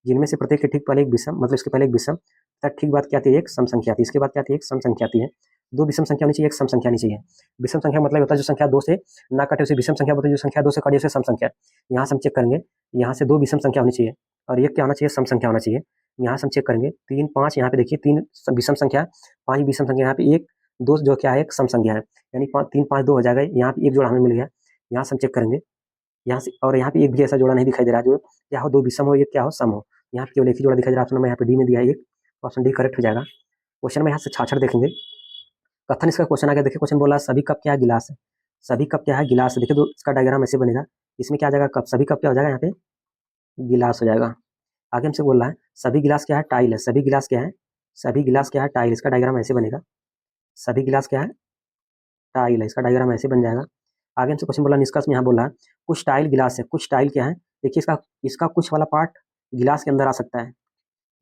जिनमें से प्रत्येक के ठीक पहले एक विषम, मतलब इसके पहले एक विषम, ठीक बात क्या आती है एक सम संख्या आती है। इसके बाद क्या आती है एक सम संख्या आती है। दो विषम संख्या होनी चाहिए, एक सम संख्या होनी चाहिए। विषम संख्या मतलब होता है जो संख्या 2 से ना कटे उसे विषम संख्या बोलते हैं, जो संख्या 2 से कटे उसे सम संख्या। यहाँ से हम चेक करेंगे, यहाँ से 2 विषम संख्या होनी चाहिए और एक क्या होना चाहिए सम संख्या होना चाहिए। यहाँ से हम चेक करेंगे 3 5, यहाँ पे देखिए 3 विषम संख्या, 5 विषम संख्या, यहाँ पे 1 2 जो क्या है एक सम संख्या है, यानी 3 5 2 हो जाएगा। यहाँ पे एक जोड़ा हमें मिल गया, यहाँ से हम चेक करेंगे यहाँ से, और यहाँ पे एक भी ऐसा जोड़ा नहीं दिखाई दे रहा जो क्या हो 2 विषम हो, एक क्या हो सम हो। यहाँ पे केवल एक ही जोड़ा दिखाई दे रहा है, ऑप्शन नंबर यहाँ पे डी में दिया है एक, ऑप्शन डी करेक्ट हो जाएगा। क्वेश्चन में यहाँ से 66 देखेंगे। कथन इसका क्वेश्चन आ गया, देखिए क्वेश्चन बोला सभी कप क्या है गिलास है, सभी कप क्या है गिलास है। देखिए तो इसका डायग्राम ऐसे बनेगा, इसमें क्या आ जाएगा कप, सभी कप क्या हो जाएगा यहाँ पे गिलास हो जाएगा। आगे हमसे बोल रहा है सभी गिलास क्या है टाइल है, सभी गिलास क्या है, सभी गिलास क्या है टाइल, इसका डायग्राम ऐसे बनेगा, सभी गिलास क्या है टाइल है, इसका डायग्राम ऐसे बन जाएगा। आगे हमसे क्वेश्चन बोला निष्कर्ष में यहाँ बोला कुछ टाइल गिलास है, कुछ टाइल क्या है। देखिए इसका कुछ वाला पार्ट गिलास के अंदर आ सकता है,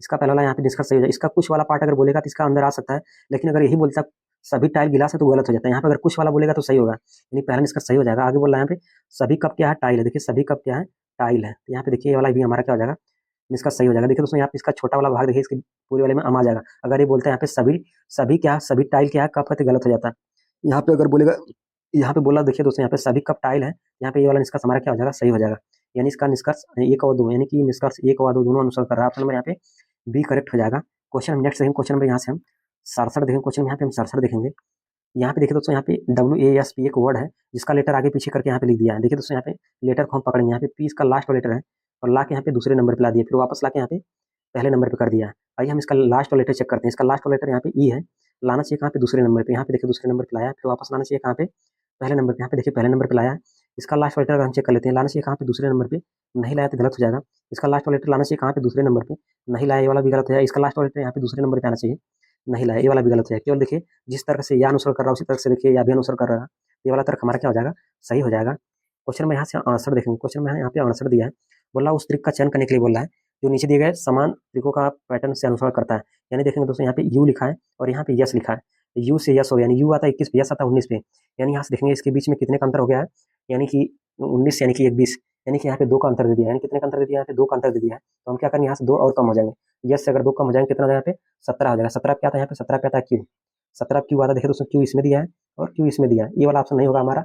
इसका पहला वाला यहाँ पे निष्कर्ष सही हो जाए। इसका कुछ वाला पार्ट अगर बोलेगा तो इसका अंदर आ सकता है, लेकिन अगर यही बोलता सभी टाइल गिलास है तो गलत हो जाता है। यहाँ पे अगर कुछ वाला बोलेगा तो सही होगा, यानी पहला निष्कर्ष सही हो जाएगा। आगे बोल रहा है यहाँ पे सभी कप क्या है टाइल है, देखिए सभी कप क्या है टाइल है, तो यहाँ पे देखिए ये वाला भी हमारा क्या हो जाएगा निष्कर्ष सही हो जाएगा। देखिए दोस्तों यहाँ पे इसका छोटा वाला भाग देखिए इसके पूरे वाले में आ जाएगा। अगर ये बोलते हैं यहाँ पे सभी क्या सभी टाइल क्या है कप है तो गलत हो जाता है। यहाँ पे अगर बोलेगा, यहाँ पे बोला देखिए दोस्तों यहाँ पे सभी कप टाइल है, यहाँ पे ये वाला निष्कर्ष हमारा क्या हो जाएगा सही हो जाएगा, यानी इसका निष्कर्ष 1 और 2, यानी कि निष्कर्ष 1 और 2 दोनों अनुसर कर रहा है। ऑप्शन नंबर यहाँ पे बी करेक्ट हो जाएगा। क्वेश्चन नेक्स्ट देखेंगे, क्वेश्चन नंबर यहाँ से हम 67 देखेंगे। क्वेश्चन में यहाँ पे हम 67 देखेंगे। यहाँ पे देखिए दोस्तों यहाँ पे WASP एक वर्ड है जिसका लेटर आगे पीछे करके यहाँ पे लिख दिया है। देखिए दोस्तों यहाँ पे लेटर को हम पकड़ेंगे, यहाँ पे पी इसका लास्ट लेटर है और ला के यहाँ पे दूसरे नंबर पे ला दिया, फिर वापस ला के यहाँ पे पहले नंबर पे कर दिया है। आइए हम इसका लास्ट लेटर चेक करते हैं। इसका लास्ट लेटर यहाँ पे ई है, लाना चाहिए कहाँ पे दूसरे नंबर पे, यहाँ पे देखिए दूसरे नंबर पे लाया, फिर वापस लाना चाहिए कहाँ पे पहले नंबर पे, यहाँ पे देखिए पहले नंबर पे लाया है। इसका लास्ट लेटर हम चेक कर लेते हैं, लाना चाहिए कहाँ पे दूसरे नंबर पे, नहीं लाया तो गलत हो जाएगा। इसका लास्ट लेटर लाना चाहिए कहाँ पे दूसरे नंबर पे, नहीं लाया ये वाला भी गलत हो जाएगा। इसका लास्ट लेटर यहाँ पे दूसरे नंबर पे आना चाहिए, नहीं लाया ये वाला भी गलत हो जाएगा। केवल देखिए जिस तरह से या अनुसर कर रहा है उसी तरह से देखिए या भी अनुसर कर रहा है, ये वाला तर्क हमारा क्या हो जाएगा सही हो जाएगा। क्वेश्चन में यहाँ से आंसर देखेंगे। क्वेश्चन में यहाँ पे आंसर दिया है, बोला उस त्रिक का चयन करने के लिए बोल रहा है जो नीचे दिए गए समान त्रिकों का पैटर्न से अनुसरण करता है। यानी देखेंगे दोस्तों यहाँ पे यू लिखा है और यहाँ पे यस लिखा है, यू से यस हो गया, यानी यू आता है 21 पे, यस आता है 19 पे, यानी यहाँ से देखेंगे इसके बीच में कितने का अंतर हो गया है, यानी कि 19 यानी कि 20, यानी कि यहाँ पे 2 का अंतर दे दिया है। यानी कितने का अंतर दे दिया है, यहाँ पे 2 का अंतर दे दिया है। तो हम क्या करेंगे यहाँ से 2 और कम हो जाएंगे, यस से अगर 2 कम हो जाएंगे कितना यहाँ पे 17 हो जाएगा। 17 क्या आता है यहाँ पे 17 क्या आता है क्यू, 17 क्यू आता है। देखिए दोस्तों क्यू इसमें दिया है और क्यू इसमें दिया है, ये वाला ऑप्शन नहीं होगा हमारा।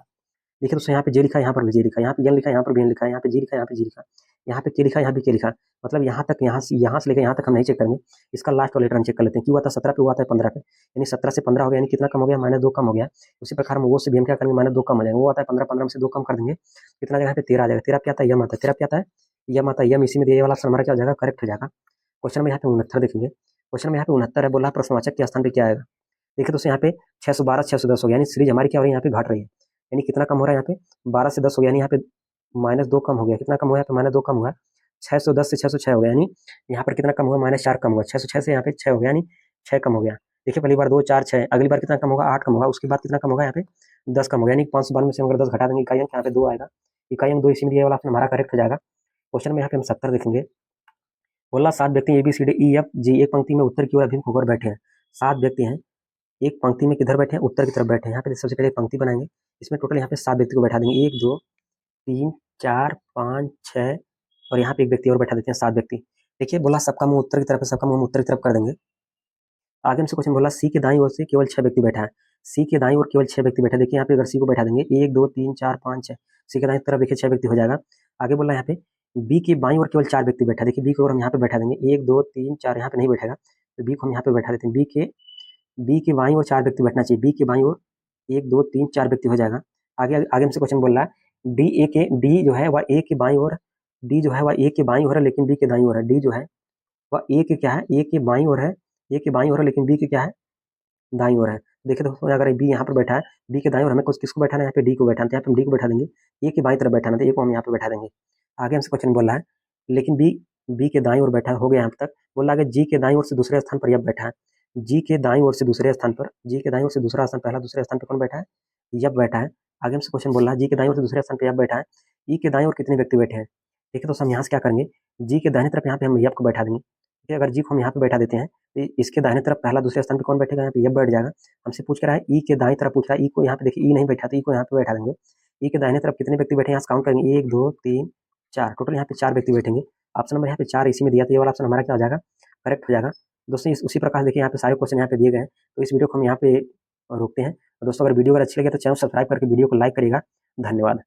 देखिए दोस्तों यहाँ पे जे लिखा है, यहाँ पर भी जे लिखा है, यहाँ पे एन लिखा है, यहाँ पर भी एन लिखा है, यहाँ पे जी लिखा है, यहाँ पे जी लिखा है, यहाँ पे के लिखा है, यहाँ भी के लिखा है, मतलब यहाँ तक यहाँ से लेकर यहाँ तक हम नहीं चेक करेंगे। इसका लास्ट वाला लेटर हम चेक कर लेते हैं, क्यों आता है 17 पे, हुआ आता है 15 पे, यानी 17 से 15 हो गया, यानी कितना कम हो गया -2 कम हो गया। उसी प्रकार हम वो से भी हम क्या करेंगे -2 कम हो जाएंगे, वो आता है 15, 15 में से 2 कम कर देंगे, कितना यहाँ पे 13 आ जाएगा। 13 क्या आता है यम आता है, 13 क्या आता है यम आता है, यम इसी में दिया वाला हमारा क्या हो जाएगा करेक्ट हो जाएगा। क्वेश्चन में यहाँ पे 69 देखेंगे। क्वेश्चन में यहाँ पे 69 है, बोला प्रश्नवाचक के स्थान पे क्या आएगा। देखिए दोस्तों यहाँ पे 612 610 हो गया, यानी सीरीज हमारी क्या हो रही है यहाँ पे घट रही है, यानी कितना कम हो रहा है यहाँ पे 12 से 10 हो गया, यानी यहाँ पे -2 कम हो गया, कितना कम हुआ है यहाँ पे -2 कम हुआ, 610 से 606 हो गया, यानी यहाँ पर कितना कम हुआ -4 कम हुआ, 606 से यहाँ पे 6 हो गया, यानी 6 कम हो गया। देखिए पहली बार 2 4 6, अगली बार कितना कम होगा 8 कम होगा, उसके बाद कितना कम होगा यहाँ पे 10 कम हो गया, यानी 592 में से अगर 10 घटा देंगे इकाई अंक यहाँ पे 2 आएगा, इकाई अंक 2 इसी में दिया वाला ऑप्शन हमारा करेक्ट हो जाएगा। क्वेश्चन में यहाँ पे हम 70 देखेंगे। बोला 7 व्यक्ति ABCDEFG एक पंक्ति में उत्तर की ओर अभिमुख होकर बैठे हैं। 7 व्यक्ति हैं, एक पंक्ति में किधर बैठे हैं उत्तर की तरफ बैठे हैं। यहाँ पे सबसे पहले एक पंक्ति बनाएंगे, इसमें टोटल यहाँ पे 7 व्यक्ति को बैठा देंगे, 1 2 3 4 5 6 और यहाँ पे एक व्यक्ति और बैठा देते हैं, 7 व्यक्ति। देखिए बोला सबका मुंह उत्तर की तरफ है, सबका मुंह उत्तर की तरफ कर देंगे। आगे हमसे क्वेश्चन बोला सी के दाईं ओर से केवल 6 व्यक्ति बैठा है, सी के दाईं ओर केवल 6 व्यक्ति बैठा है। देखिए यहाँ पे अगर सी को बैठा देंगे 1 2 3 4 5 6, सी के दाईं तरफ देखिए 6 व्यक्ति हो जाएगा। आगे बोला यहाँ पे बी के बाईं ओर केवल 4 व्यक्ति बैठा है, देखिए बी की ओर हम यहाँ पे बैठा देंगे 1 2 3 4, यहाँ पे नहीं बैठेगा तो बी को हम यहाँ पे बैठा देते हैं, बी के बी के बाईं ओर 4 व्यक्ति बैठना चाहिए, बी के बाईं ओर 1 2 3 4 व्यक्ति हो जाएगा। आगे आगे हमसे क्वेश्चन बोल रहा है डी जो है वह ए के बाईं ओर, डी जो है वह ए के बाईं ओर है लेकिन बी के दाईं ओर है। डी जो है वह ए के क्या है, ए के बाईं ओर है, ए के बाईं ओर है लेकिन बी के क्या है, दाईं ओर है। देखिए दोस्तों अगर बी यहाँ पर बैठा है, बी के दाईं ओर हमें किसको बैठाना है, यहाँ पे डी को बैठाना है, तो यहाँ पे हम डी को बैठा देंगे। ए के बाईं तरफ बैठाना, तो ए को हम यहाँ पे बैठा देंगे। आगे हमसे क्वेश्चन बोल रहा है लेकिन बी के दाईं ओर बैठा हो गया यहाँ तक। बोल रहा है जी के दाईं ओर से दूसरे स्थान पर यब बैठा है, जी के दाईं ओर से दूसरे स्थान पर, जी के दाईं ओर से दूसरा स्थान, पहला दूसरे स्थान पर कौन बैठा है, यब बैठा है। आगे हमसे क्वेश्चन बोल रहा है जी के दाईं ओर से दूसरे स्थान पर यब बैठा है, ई के दाईं ओर कितने व्यक्ति बैठे हैं। देखिए दोस्तों हम यहाँ से क्या करेंगे, जी के दाहिने तरफ यहाँ पे हम यब को बैठा देंगे। ठीक है, अगर जी को हम यहाँ पे बैठा देते हैं तो इसके दाहिने तरफ पहला दूसरे स्थान पे कौन बैठेगा, यहाँ पे यब बैठ जाएगा। हमसे पूछ रहा है ई के दाईं तरफ पूछ रहा है, ई को यहाँ पे देखिए ई नहीं बैठा तो ई को यहाँ पे बैठा देंगे। ई के दाहिने तरफ कितने व्यक्ति बैठे हैं, यहाँ से काउंट करेंगे 1 2 3 4, टोटल यहाँ पे 4 व्यक्ति बैठेंगे। ऑप्शन नंबर यहाँ पे 4 इसी में दिया, तो ये वाला ऑप्शन हमारा क्या हो जाएगा, करेक्ट हो जाएगा। दोस्तों उसी प्रकार देखिए यहाँ पे सारे क्वेश्चन यहाँ पे दिए गए हैं, तो इस वीडियो को हम यहाँ पे रोकते हैं। दोस्तों अगर वीडियो अगर अच्छी लगे तो चैनल सब्सक्राइब करके वीडियो को लाइक करिएगा। धन्यवाद।